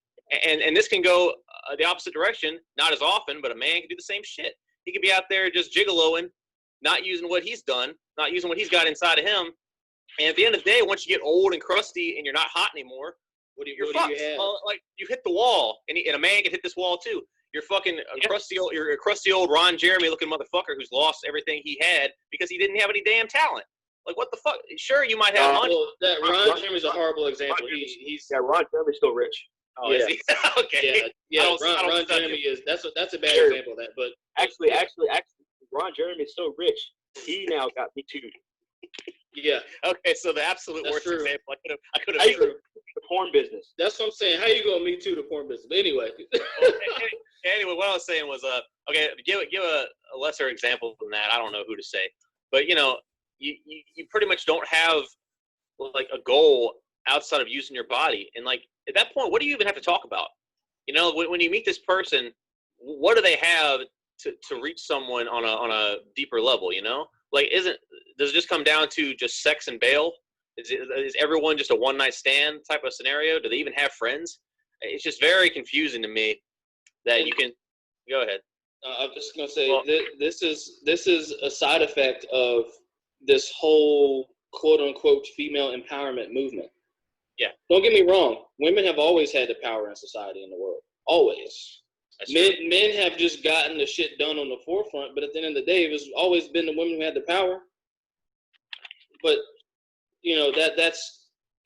and this can go the opposite direction. Not as often, but a man can do the same shit. He could be out there just gigoloing, not using what he's done, not using what he's got inside of him. And at the end of the day, once you get old and crusty and you're not hot anymore, you're fucked. Like you hit the wall, and a man can hit this wall too. You're fucking you're a crusty old Ron Jeremy looking motherfucker who's lost everything he had because he didn't have any damn talent. Like what the fuck? Sure, you might have money. Well, that Ron Jeremy's a horrible example. Ron Jeremy's still rich. Oh, yeah. Is he? Okay. Yeah. Ron Jeremy is. That's a bad example of that. But actually, Ron Jeremy's so rich. He now got me too. Yeah. Okay, so the absolute worst true. example I could have. The porn business. That's what I'm saying. How you gonna me too the porn business? But anyway. Anyway, what I was saying was, okay, give a lesser example than that. I don't know who to say, but you pretty much don't have like a goal outside of using your body, and like at that point, what do you even have to talk about? When you meet this person, what do they have to reach someone on a deeper level? Like does it just come down to just sex and bail? Is everyone just a one-night stand type of scenario? Do they even have friends? It's just very confusing to me that you can go ahead. I'm just gonna say this is a side effect of this whole quote unquote female empowerment movement. Yeah. Don't get me wrong. Women have always had the power in society in the world. Always. Men have just gotten the shit done on the forefront, but at the end of the day, it's always been the women who had the power. But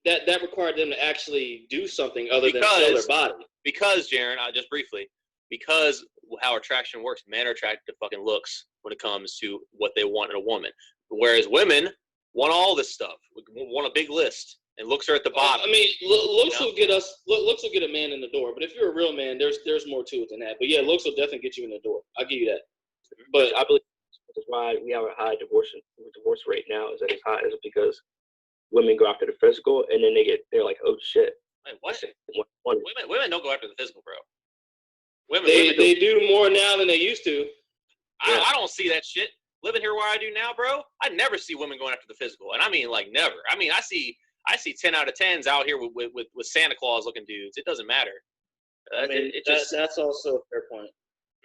that required them to actually do something other than sell their body. Because, Jaron, just briefly, because how attraction works, men are attracted to fucking looks when it comes to what they want in a woman. Whereas women want all this stuff, want a big list, and looks are at the bottom. I mean, looks will get a man in the door. But if you're a real man, there's more to it than that. But yeah, looks will definitely get you in the door. I'll give you that. But I believe that's why we have a high divorce rate now. Is that it's high is because women go after the physical, and then they're like, oh shit. Wait, what? Women don't go after the physical, bro. They do more now than they used to. I don't see that shit. Living here where I do now, bro, I never see women going after the physical, and I mean like never. I mean, I see 10 out of 10s out here with Santa Claus looking dudes. It doesn't matter. I mean, that's also a fair point.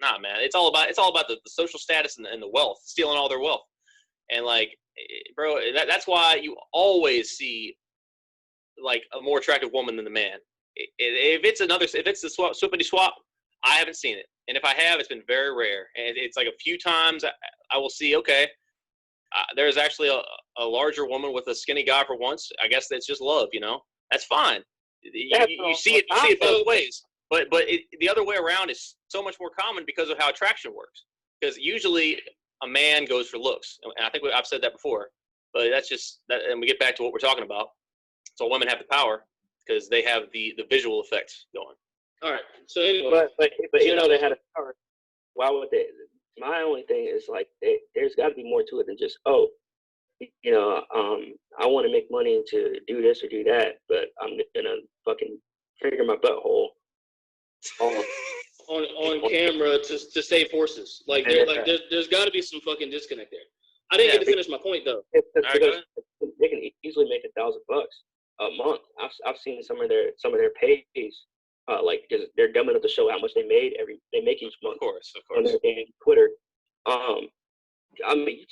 Nah, man, it's all about the social status and the wealth, stealing all their wealth, and like, bro, that's why you always see like a more attractive woman than the man. If it's the swippity swap, I haven't seen it, and if I have, it's been very rare. And it's like a few times I will see. Okay, there's actually a larger woman with a skinny guy for once. I guess that's just love, That's fine. You see it both ways. But the other way around is so much more common because of how attraction works. Because usually a man goes for looks, and I think I've said that before. But that's just that, and we get back to what we're talking about. So women have the power because they have the visual effects going. All right. So anyway, but even though they had a power, why would they? My only thing is like there's got to be more to it than just I want to make money to do this or do that, but I'm gonna fucking figure my butthole on camera to save horses. Like there's got to be some fucking disconnect there. I didn't get to finish my point though. Because they can easily make $1,000 a month. I've seen some of their pays. Like they're dumb enough to show how much they make each month. Of course. On their damn Twitter. I mean, you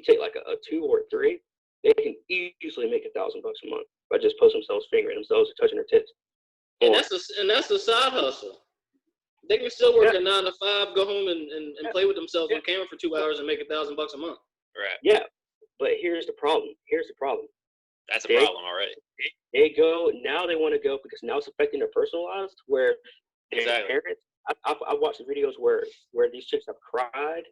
take like a 2 or 3, they can easily make $1,000 a month by just posting themselves, fingering themselves, or touching their tits. And that's a side hustle. They can still work a 9 to 5, go home and play with themselves on camera for 2 hours and make $1,000 a month. Right. Yeah, but here's the problem. That's a problem already. They go now. They want to go because now it's affecting their personal lives. Where their parents, I've watched the videos where these chicks have cried,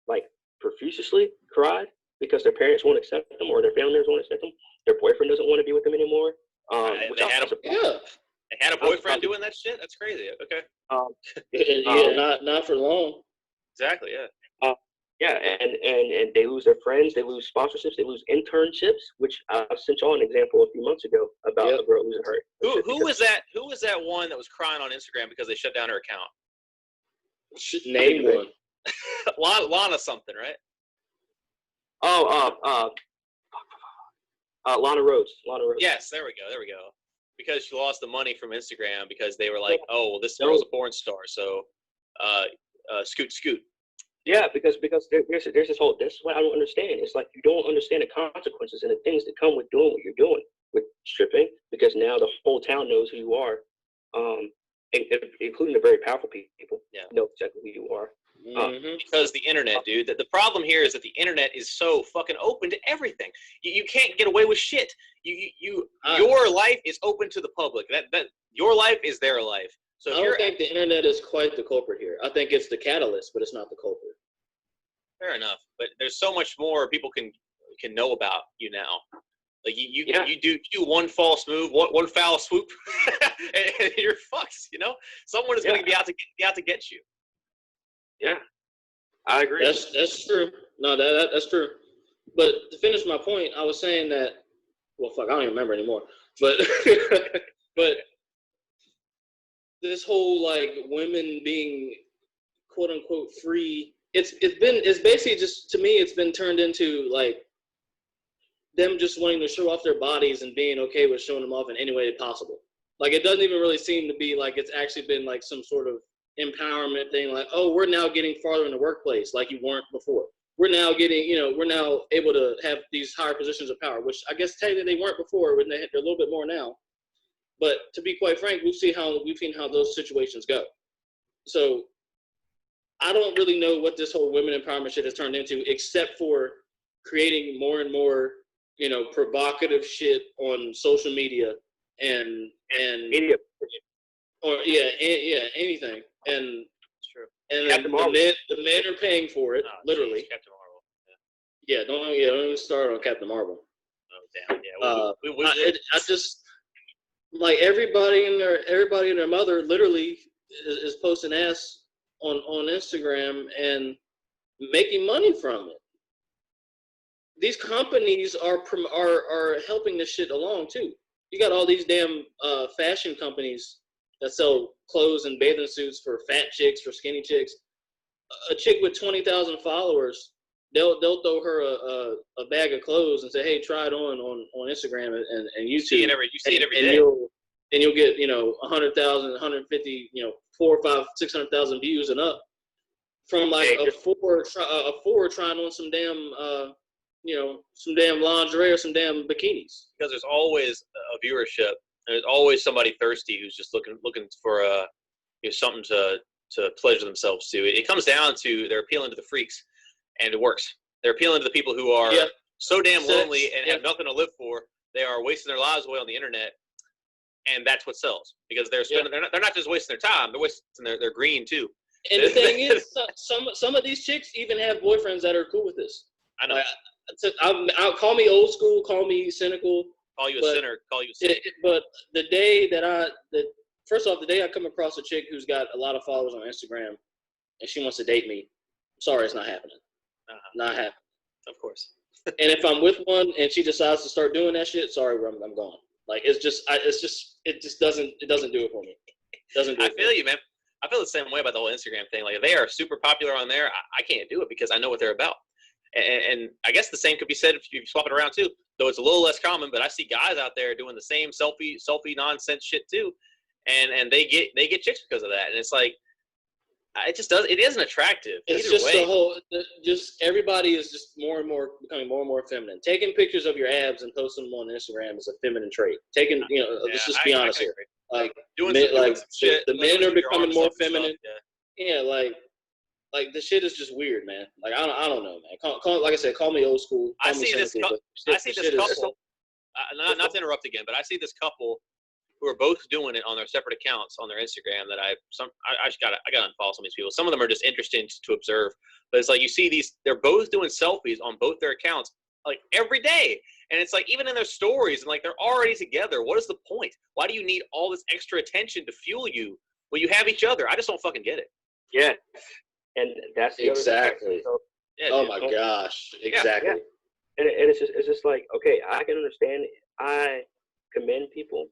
like profusely cried, because their parents won't accept them or their family members won't accept them. Their boyfriend doesn't want to be with them anymore. They had a boyfriend doing that shit. That's crazy. Okay. Not for long. Exactly. Yeah. Yeah, and they lose their friends, they lose sponsorships, they lose internships, which I sent y'all an example a few months ago about a girl losing her. Who was that? Who was that one that was crying on Instagram because they shut down her account? Name one. Lana something, right? Lana Rhodes. Yes, there we go. Because she lost the money from Instagram because they were like, oh, well, this girl's a porn star, so scoot. Yeah, because there's this whole, this is what I don't understand. It's like you don't understand the consequences and the things that come with doing what you're doing with stripping, because now the whole town knows who you are, including the very powerful people know exactly who you are. Because the internet, dude. The problem here is that the internet is so fucking open to everything. You can't get away with shit. Your life is open to the public. That your life is their life. So I don't think the internet is quite the culprit here. I think it's the catalyst, but it's not the culprit. Fair enough, but there's so much more people can know about you now. Like you do one false move, one foul swoop, and you're fucked. You know, someone is going to be out to get you. Yeah, I agree. That's true. No, that's true. But to finish my point, I was saying that. Well, fuck, I don't even remember anymore. But but this whole like women being quote unquote free, it's basically just, to me, it's been turned into like them just wanting to show off their bodies and being okay with showing them off in any way possible. Like it doesn't even really seem to be like it's actually been like some sort of empowerment thing, like, oh, we're now getting farther in the workplace like you weren't before. We're now getting, we're now able to have these higher positions of power, which I guess technically they weren't before, when they're a little bit more now. But to be quite frank, we've seen how those situations go. So I don't really know what this whole women empowerment shit has turned into, except for creating more and more, provocative shit on social media and media, or anything. And it's true. And the men are paying for it, literally. Captain Marvel. Yeah, don't even start on Captain Marvel. Oh damn! Yeah. I just like everybody and their mother literally is posting ass on Instagram and making money from it. These companies are helping this shit along too. You got all these damn fashion companies that sell clothes and bathing suits for fat chicks, for skinny chicks. A chick with 20,000 followers, they'll throw her a bag of clothes and say, "Hey, try it on Instagram and YouTube." You see it every day. And you'll get 100,000, 150, 4, 5, 600,000 views and up from like a four trying on some damn some damn lingerie or some damn bikinis. Because there's always a viewership. There's always somebody thirsty who's just looking for something to pleasure themselves to. It comes down to they're appealing to the freaks, and it works. They're appealing to the people who are so damn lonely and have nothing to live for. They are wasting their lives away on the internet, and that's what sells, because they're spending. They're not just wasting their time. They're wasting their green too. And the thing is, some of these chicks even have boyfriends that are cool with this. I know. I'll call me old school, call me cynical. Call you a sinner. Call you a sinner. But the day first off, the day I come across a chick who's got a lot of followers on Instagram and she wants to date me, sorry, it's not happening. Not happening. Of course. And if I'm with one and she decides to start doing that shit, sorry, I'm gone. Like it just doesn't do it for me. I feel you, man. I feel the same way about the whole Instagram thing. Like if they are super popular on there, I can't do it because I know what they're about. And I guess the same could be said if you swap it around too, though it's a little less common. But I see guys out there doing the same selfie nonsense shit too, and they get chicks because of that. And it's like, it just does. It isn't attractive. It's either just way. the whole. Just everybody is just more and more becoming more and more feminine. Taking pictures of your abs and posting them on Instagram is a feminine trait. Taking, let's just be honest here. Like doing men, some shit. the men are becoming more feminine. Yeah. Like the shit is just weird, man. Like I don't know, man. Like I said, call me old school. I see this couple. Not to interrupt again, but I see this couple who are both doing it on their separate accounts on their Instagram. That I gotta unfollow some of these people. Some of them are just interesting to observe, but it's like you see these. They're both doing selfies on both their accounts like every day, and it's like even in their stories, and like they're already together. What is the point? Why do you need all this extra attention to fuel you when you have each other? I just don't fucking get it. Yeah. And that's the exactly. So, yeah, oh my gosh! Exactly. Yeah. And it's just like, okay, I can understand. I commend people.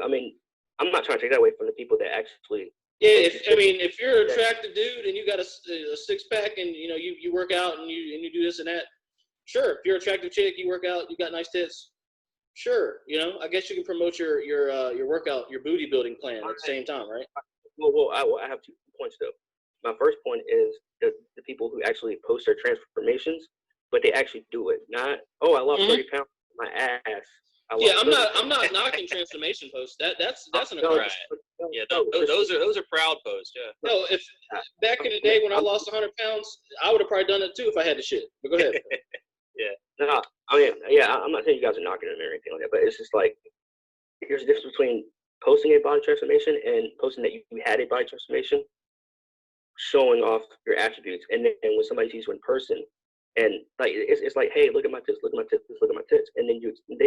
I mean, I'm not trying to take that away from the people that actually. Yeah, if you're an attractive dude and you got a six pack and you work out and you do this and that, sure. If you're an attractive chick, you work out, you got nice tits, sure. I guess you can promote your workout, your booty building plan at the same time, right? Well, I have 2 points though. My first point is the people who actually post their transformations, but they actually do it. Not, I lost 30 pounds on my ass. I'm not knocking transformation posts. That's an right. Yeah, those are proud posts. Yeah. No, if back in the day when I lost 100 pounds, I would have probably done it too if I had the shit. But go ahead. Yeah. No, I mean, yeah, I'm not saying you guys are knocking them or anything like that, but it's just like there's a difference between posting a body transformation and posting that you had a body transformation, showing off your attributes, and then when somebody sees you in person, and like it's like, hey, look at my tits, look at my tits, look at my tits, and then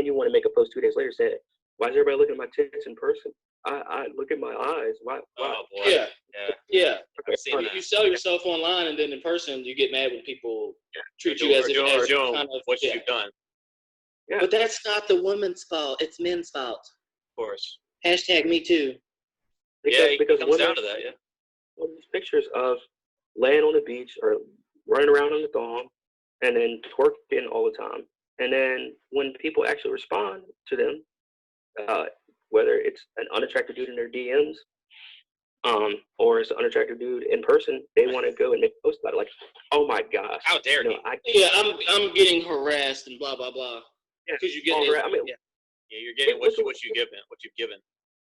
you want to make a post 2 days later saying, why is everybody looking at my tits in person? I look at my eyes. Why? Oh boy. Yeah. You sell yourself online, and then in person you get mad when people treat you as if doing kind of what you've done. Yeah. But that's not the woman's fault. It's men's fault. Of course. #me too. Because it comes down to that. Yeah. All these pictures of laying on the beach or running around on the thong and then twerking all the time. And then when people actually respond to them, whether it's an unattractive dude in their DMs, or it's an unattractive dude in person, they want to go and make a post about it. Like, oh my gosh, how dare he? I'm getting harassed and blah blah blah. Yeah, because you get you're getting what you've given.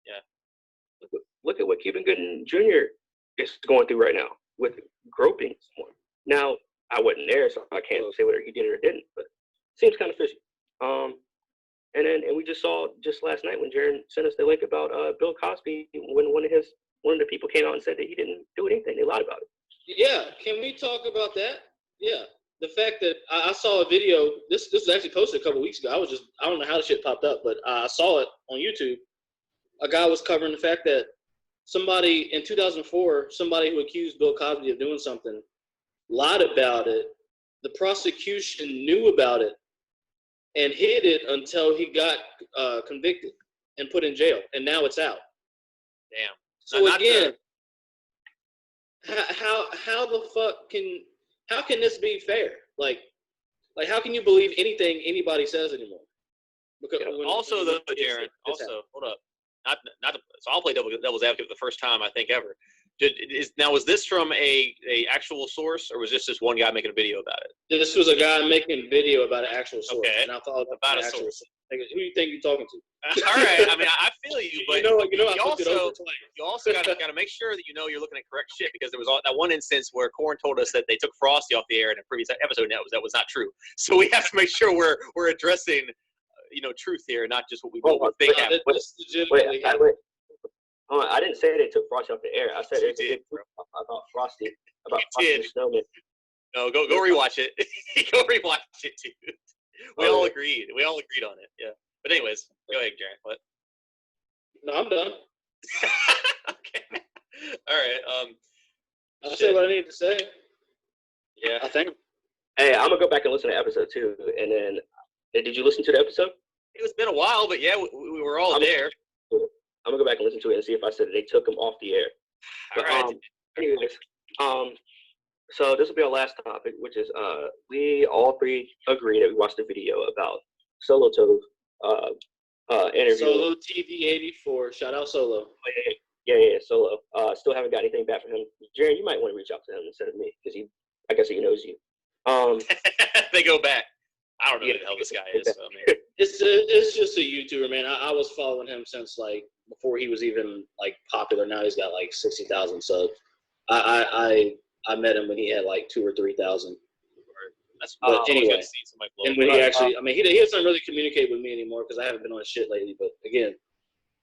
Yeah. Look at what Cuban Gooden Jr. is going through right now with groping someone. Now, I wasn't there, so I can't say whether he did it or didn't, but it seems kind of fishy. And we just saw just last night when Jaron sent us the link about Bill Cosby when one of the people came out and said that he didn't do anything. They lied about it. Yeah, can we talk about that? Yeah, the fact that I saw a video. This was actually posted a couple weeks ago. I don't know how the shit popped up, but I saw it on YouTube. A guy was covering the fact that somebody in 2004, somebody who accused Bill Cosby of doing something, lied about it. The prosecution knew about it and hid it until he got convicted and put in jail, and now it's out. Damn. So again, how the fuck how can this be fair? Like how can you believe anything anybody says anymore? Because Jaron. Hold up. So I'll play devil's advocate for the first time I think ever. Was this from a actual source, or was this just one guy making a video about it? This was a guy making a video about an actual source. Okay. And I thought about a source. Who do you think you're talking to? All right. I mean, I feel you, but you also got to make sure that you're looking at correct shit, because there was that one instance where Corn told us that they took Frosty off the air in a previous episode, and that was not true. So we have to make sure we're addressing truth here, not just what we think happened. I didn't say they took Frosty off the air. I said they did about Frosty the Snowman. No, go rewatch it. Go rewatch it, dude. We all agreed on it. Yeah. But anyways, go ahead, Jaron. What? No, I'm done. Okay. All right. I'll say what I need to say. Yeah. I think. Hey, I'm gonna go back and listen to episode 2, and then did you listen to the episode? It's been a while, but yeah, we were all there. I'm gonna go back and listen to it and see if I said that they took him off the air. All right. Anyways, so this will be our last topic, which is we all three agree that we watched the video about Solo Tove interview. Solo TV 84. Shout out Solo. Yeah, Solo. Still haven't got anything back from him. Jaron, you might want to reach out to him instead of me because I guess he knows you. They go back. I don't know Yeah. who the hell this guy is. So, I mean, It's just a YouTuber, man. I was following him since like before he was even like popular. Now he's got like 60,000 subs. I met him when he had like 2,000 or 3,000. that's But anyway, good to see somebody blow and up. when he actually, I mean, he doesn't really communicate with me anymore because I haven't been on his shit lately. But again,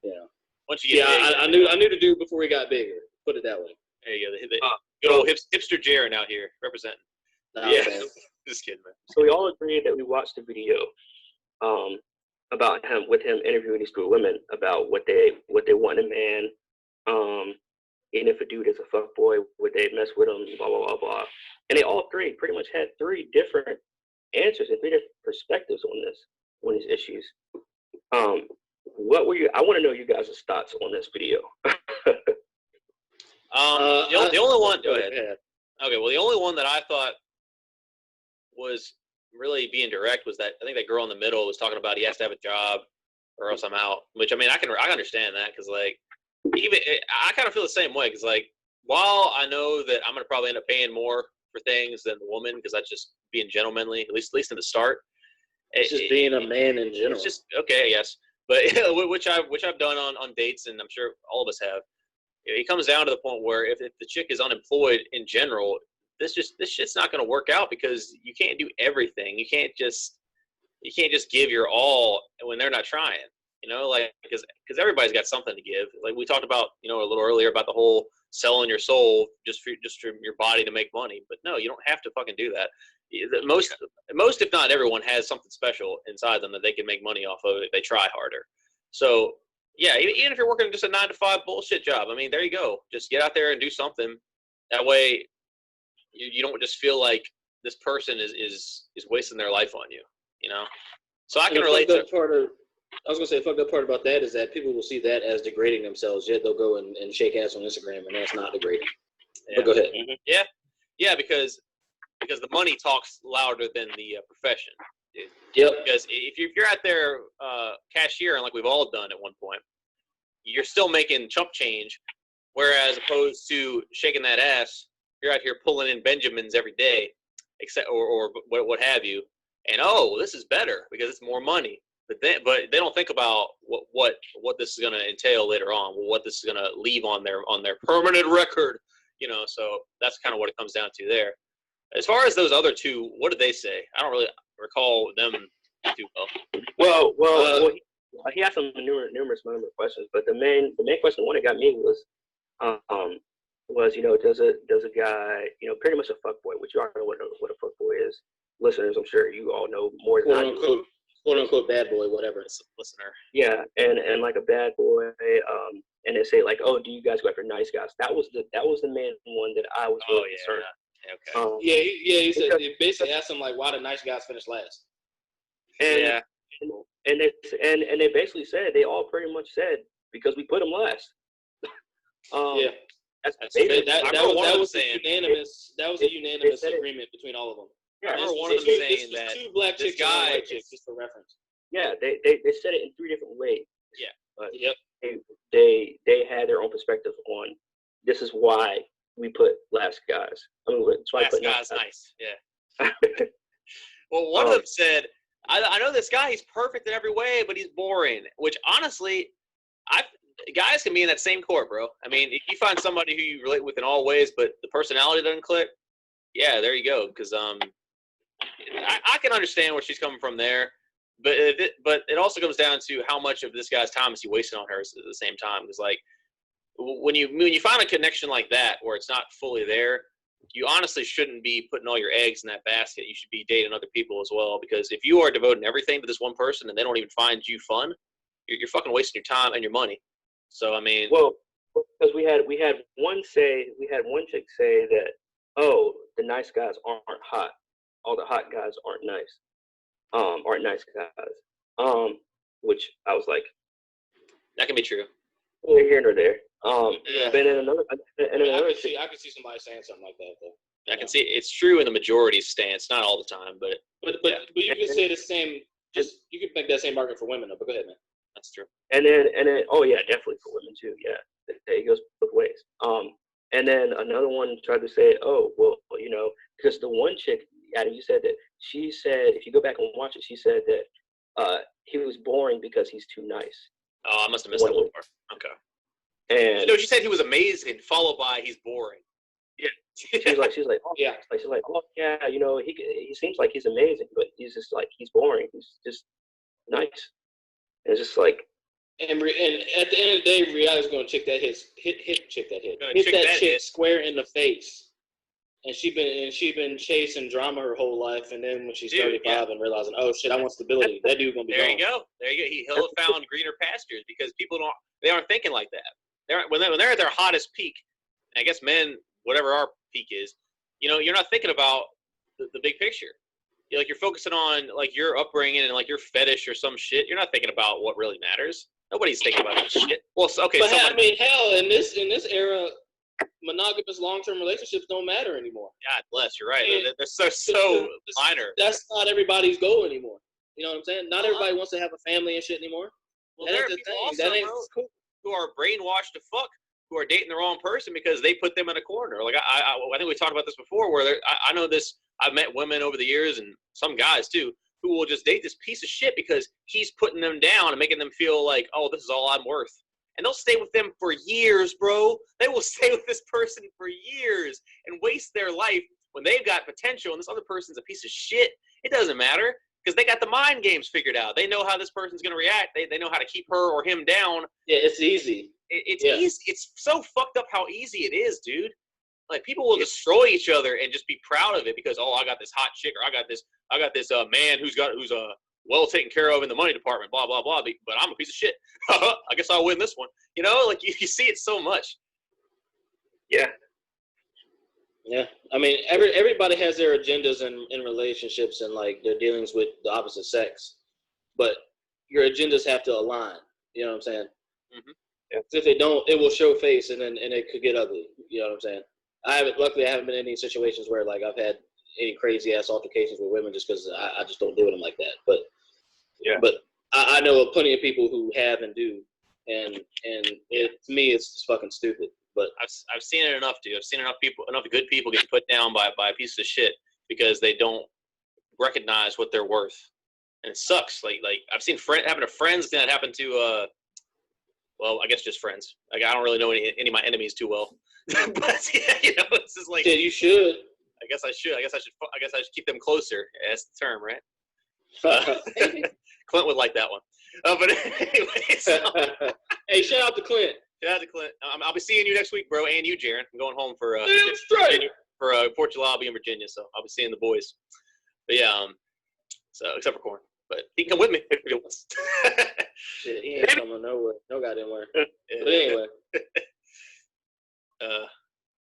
you know, Once you get big, I knew the dude before he got bigger. Put it that way. there you go. The good old hipster Jaron out here representing. Nah, Yeah, man. just kidding, man. So we all agreed that we watched the video about him interviewing these two women about what they want in a man. And if a dude is a fuckboy, would they mess with him? Blah blah blah blah. And they all three pretty much had three different answers and three different perspectives on these issues. What were you? I want to know you guys' thoughts on this video. The only one. Go ahead. Okay, well, the only one that I thought was really being direct was that I think that girl in the middle was talking about he has to have a job or else I'm out. Which I mean, I understand that because like even I kind of feel the same way because like while I know that I'm gonna probably end up paying more for things than the woman because that's just being gentlemanly at least in the start. It's just being a man in general. It's just okay, yes, but which I've done on dates and I'm sure all of us have. It comes down to the point where if the chick is unemployed in general, this shit's not going to work out because you can't do everything. You can't just give your all when they're not trying. You know, like because everybody's got something to give. Like we talked about, you know, a little earlier about the whole selling your soul just for your body to make money. But no, you don't have to fucking do that. Most if not everyone has something special inside them that they can make money off of if they try harder. So yeah, even if you're working just a 9-to-5 bullshit job, I mean, there you go. Just get out there and do something. That way, you don't just feel like this person is wasting their life on you. You know. So I can relate to. I was gonna say, the fucked up part about that is that people will see that as degrading themselves. Yet they'll go and shake ass on Instagram, and that's not degrading. Yeah. But go ahead. Mm-hmm. Yeah, because the money talks louder than the profession. Yep. Because if you're out there cashiering like we've all done at one point, you're still making chump change. Whereas opposed to shaking that ass, you're out here pulling in Benjamins every day, except or what have you. And this is better because it's more money. But they don't think about what this is going to entail later on, what this is going to leave on their permanent record. You know, so that's kind of what it comes down to there. As far as those other two, what did they say? I don't really recall them too well. Well, he asked some numerous questions, but the main question, the one that got me was you know, does a guy, you know, pretty much a fuckboy, which you already know what a fuckboy is. Listeners, I'm sure you all know more than I do. Quote unquote bad boy, whatever. Listener. Yeah, and like a bad boy, and they say like, oh, do you guys go after nice guys? That was the main one that I was really concerned. Okay. He said he basically asked him like, why the nice guys finish last? And they basically said, they all pretty much said, because we put them last. That was a unanimous agreement between all of them. Yeah, I remember one of them saying that two black chicks and one white chick, just for reference. Yeah, they said it in three different ways. Yeah. But they had their own perspective on this is why we put last guys. I mean, last guys nice. Yeah. Well, one of them said, I know this guy, he's perfect in every way, but he's boring. Which honestly, guys can be in that same court, bro. I mean, if you find somebody who you relate with in all ways, but the personality doesn't click, yeah, there you go. Because I can understand where she's coming from there, but it also comes down to how much of this guy's time is he wasting on her at the same time. Because like when you find a connection like that where it's not fully there, you honestly shouldn't be putting all your eggs in that basket. You should be dating other people as well. Because if you are devoting everything to this one person and they don't even find you fun, you're fucking wasting your time and your money. So I mean, well, because we had one chick say that, oh, the nice guys aren't hot. All the hot guys aren't nice guys. Which I was like, that can be true. Neither here nor there. Yeah. But in another I could see somebody saying something like that though. I can see it's true in the majority stance, not all the time, but you could say the same. You could make that same argument for women though. But go ahead, man. That's true. And then, oh yeah, definitely for women too. Yeah, it goes both ways. And then another one tried to say, oh, well, you know, because the one chick, Adam, you said that she said, if you go back and watch it, she said that he was boring because he's too nice. Oh, I must have missed that one part. Okay. And no, she said he was amazing, followed by he's boring. Yeah. she's like, oh yeah, she's like, oh yeah, you know, he seems like he's amazing, but he's just like, he's boring. He's just nice. And it's just like. And at the end of the day, Rihanna's gonna hit that chick square in the face. And she been chasing drama her whole life, and then when she's 35 and realizing, oh shit, I want stability, that dude gonna be there gone. You go. He'll have found greener pastures because people aren't thinking like that. When they're at their hottest peak, I guess men, whatever our peak is, you know, you're not thinking about the big picture. You're focusing on like your upbringing and like your fetish or some shit. You're not thinking about what really matters. Nobody's thinking about that shit. Well, okay. But I mean, hell, in this era, monogamous long-term relationships don't matter anymore. God bless, you're right. They're so minor. That's not everybody's goal anymore. You know what I'm saying? Not everybody wants to have a family and shit anymore. Well, there are people also, bro, who are brainwashed to fuck, who are dating the wrong person because they put them in a corner. Like I think we talked about this before. Where I know this. I've met women over the years and some guys too who will just date this piece of shit because he's putting them down and making them feel like, oh, this is all I'm worth. And they'll stay with them for years, bro. They will stay with this person for years and waste their life when they've got potential and this other person's a piece of shit. It doesn't matter because they got the mind games figured out. They know how this person's going to react. They know how to keep her or him down. Yeah, it's easy. It's easy. It's so fucked up how easy it is, dude. Like people will destroy each other and just be proud of it because, oh, I got this hot chick or I got this man who's well taken care of in the money department, blah blah blah. But I'm a piece of shit. I guess I'll win this one. You know, like you see it so much. Yeah. Yeah. I mean, everybody has their agendas in relationships and like their dealings with the opposite sex, but your agendas have to align. You know what I'm saying? Mm-hmm. Yeah. If they don't, it will show face and it could get ugly. You know what I'm saying? Luckily I haven't been in any situations where like I've had any crazy ass altercations with women just because I just don't deal with them like that. But I know of plenty of people who have and do, and to me it's just fucking stupid. But I've seen it enough, dude. I've seen enough good people get put down by a piece of shit because they don't recognize what they're worth, and it sucks. Like I've seen happen to friends that happened to well, I guess just friends. Like I don't really know any of my enemies too well. But yeah, you know, it's just like you should. I guess I should keep them closer. Yeah, that's the term, right? Clint would like that one. But anyways, hey, shout out to Clint. Shout out to Clint. I'll be seeing you next week, bro, and you, Jaron. I'm going home for 4th of July. I'll be in Virginia, so I'll be seeing the boys. But yeah, so except for Corn, but he can come with me if he wants. Shit, he ain't coming nowhere. No goddamn where. But anyway.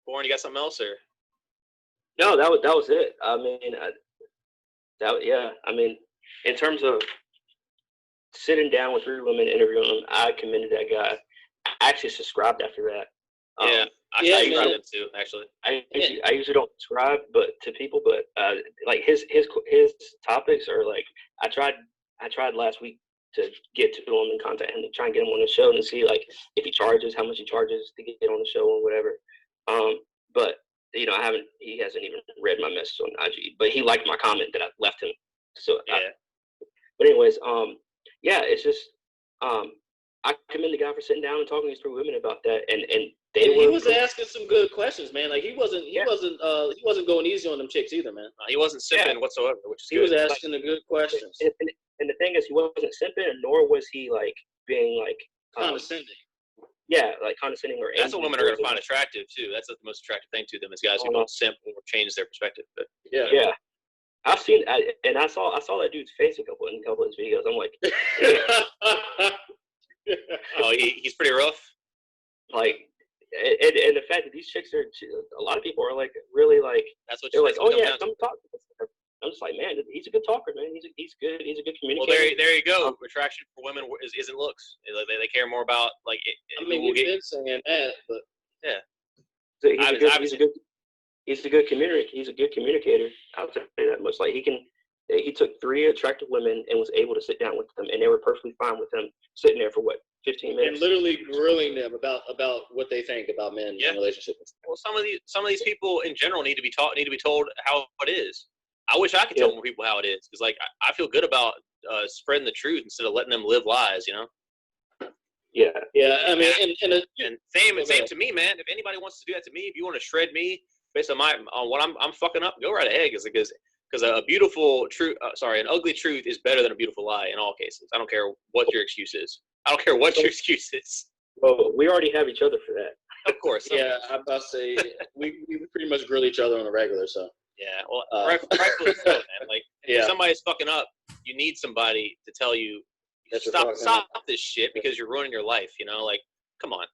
Corn, you got something else or? No, that was it. I mean, I mean, in terms of sitting down with 3 women, interviewing them, I commended that guy. I actually subscribed after that. I subscribed too, actually. I usually don't subscribe, to people, but like his topics are like I tried last week to get to him and contact him to try and get him on the show and see like if he charges, how much he charges to get on the show or whatever. But you know, he hasn't even read my message on IG, but he liked my comment that I left him. So but anyways, it's just I commend the guy for sitting down and talking to these 3 women about that, and he was asking some good questions, man. Like he wasn't going easy on them chicks either, man. He wasn't simping whatsoever, which is he was asking the good questions. And the thing is, he wasn't simping, nor was he like being like condescending. Yeah, like condescending or. That's what women are gonna find attractive too. That's the most attractive thing to them is guys who don't simp or change their perspective. But yeah. I've seen, and I saw that dude's face in a couple of his videos. I'm like, oh, he's pretty rough. Like, and the fact that these chicks a lot of people are like really like. That's what they're like. Oh yeah, come talk to us. I'm just like, man, he's a good talker, man. He's good. He's a good communicator. Well, there you go. Attraction for women isn't looks. They care more about like. I mean, we've been saying that, but yeah. So he's a good communicator. He's a good communicator. I'll tell you that much. Like he can He took 3 attractive women and was able to sit down with them, and they were perfectly fine with him sitting there for what, 15 minutes, and literally grilling them about what they think about men in relationships. Well, some of these people in general need to be told how it is. I wish I could tell more people how it is, because like I feel good about spreading the truth instead of letting them live lies. Yeah. I mean, and same to me, man. If anybody wants to do that to me, if you want to shred me based on what I'm fucking up, go right ahead. Because an ugly truth is better than a beautiful lie in all cases. I don't care what your excuse is. Well, we already have each other for that. Of course. Yeah, I'm about to say we pretty much grill each other on a regular, so. Yeah, well, rightfully so, man. Like, if somebody's fucking up, you need somebody to tell you, stop this shit because you're ruining your life. Like, come on.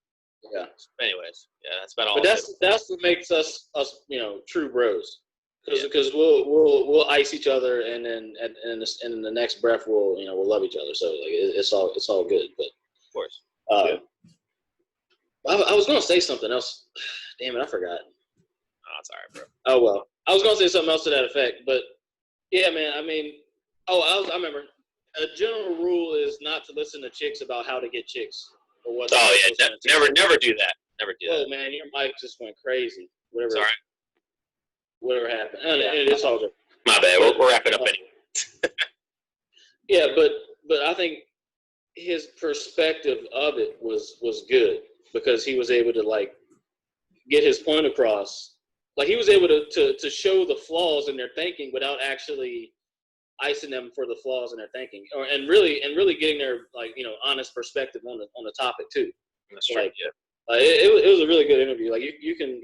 Yeah. Anyways, that's about all. But that's what makes us true bros, because we'll ice each other, and then in the next breath we'll love each other. So like it's all good. But of course. I was gonna say something else. Damn it, I forgot. Oh, it's all right, bro. Oh well, I was gonna say something else to that effect, but yeah, man. I mean, I remember. A general rule is not to listen to chicks about how to get chicks or what. Oh yeah, never do that. Never do that. Oh man, your mic just went crazy. Whatever. Sorry. Whatever happened, and it's all good. My bad. We're wrapping up anyway. Yeah, but I think his perspective of it was good, because he was able to like get his point across. Like he was able to show the flaws in their thinking without actually icing them for the flaws in their thinking, and really getting their honest perspective on the topic too. That's right. It was a really good interview. Like you can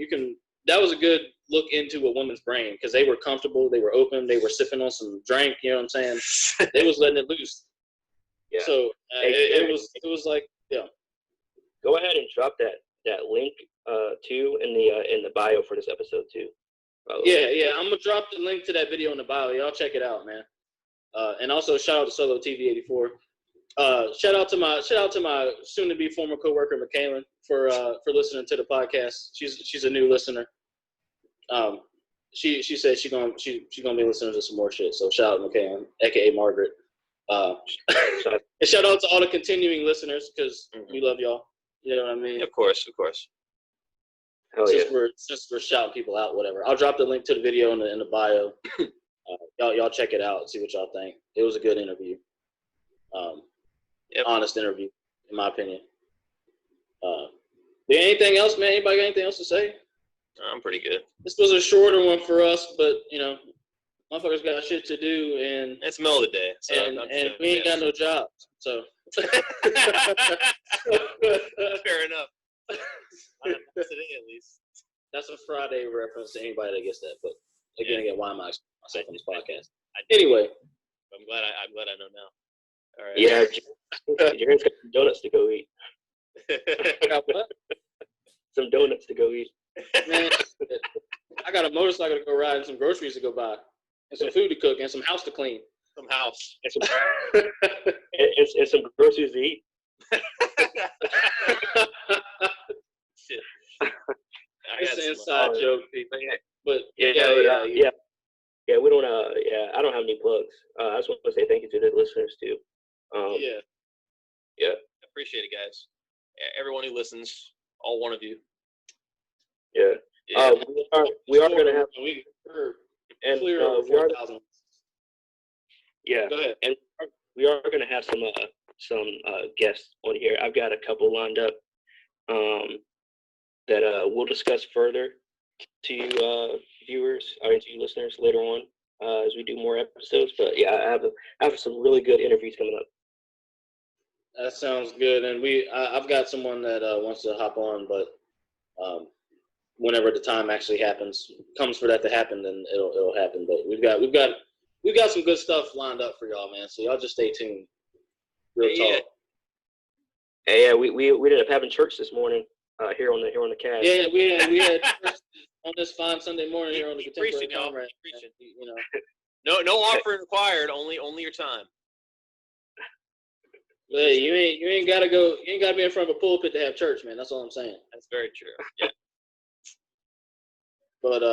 that was a good look into a woman's brain, because they were comfortable, they were open, they were sipping on some drink. You know what I'm saying? They was letting it loose. Yeah. So it was like Go ahead and drop that link too in the bio for this episode too. Yeah. I'm gonna drop the link to that video in the bio. Y'all check it out, man. And also shout out to Solo TV 84. Shout out to my soon to be former coworker McKaylin for listening to the podcast. She's a new listener. She said she's gonna be listening to some more shit. So shout out McKaylin, aka Margaret. And shout out to all the continuing listeners, because we love y'all. You know what I mean? Of course. Since we're shouting people out, whatever. I'll drop the link to the video in the bio. Y'all check it out and see what y'all think. It was a good interview. Honest interview, in my opinion. Anything else, man? Anybody got anything else to say? I'm pretty good. This was a shorter one for us, but motherfuckers got shit to do, and it's the middle of the day, so and we ain't got no jobs, so. Fair enough. Today, at least. That's a Friday reference to anybody that gets that, but again, why am I explaining myself on this podcast? Anyway, I'm glad I know now. All right. Yeah, Jaron's got some donuts to go eat. Some donuts to go eat. Man, I got a motorcycle to go ride and some groceries to go buy, and some food to cook, and some house to clean. Some house. And some groceries to eat. Shit. It's an inside joke, people. But yeah. We don't. I don't have any plugs. I just want to say thank you to the listeners too. Yeah. Appreciate it, guys. Everyone who listens, all one of you. Yeah. We are gonna have. And we are. Yeah. Go ahead. And we are gonna have some guests on here. I've got a couple lined up that we'll discuss further to you viewers, to you listeners later on as we do more episodes. But yeah, I have some really good interviews coming up. That sounds good, and I've got someone that wants to hop on, but whenever the time actually comes for that to happen, then it'll happen. But we've got some good stuff lined up for y'all, man. So y'all just stay tuned. Real talk. Yeah, we ended up having church this morning here on the cast. Yeah, we had church on this fine Sunday morning here on the Contemporary Comrade. No offering required. Only your time. Hey, you ain't gotta be in front of a pulpit to have church, man. That's all I'm saying. That's very true. Yeah. But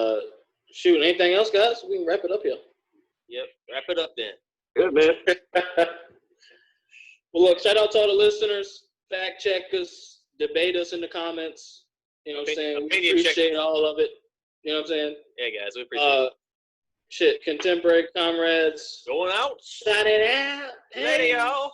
shoot, anything else, guys? We can wrap it up here. Yep. Wrap it up then. Good, man. Well, look, shout out to all the listeners. Fact check us, debate us in the comments. You know what I'm saying? We appreciate all of it. You know what I'm saying? Yeah, guys, we appreciate it. Contemporary comrades. Going out. Shout it out. Hey, y'all.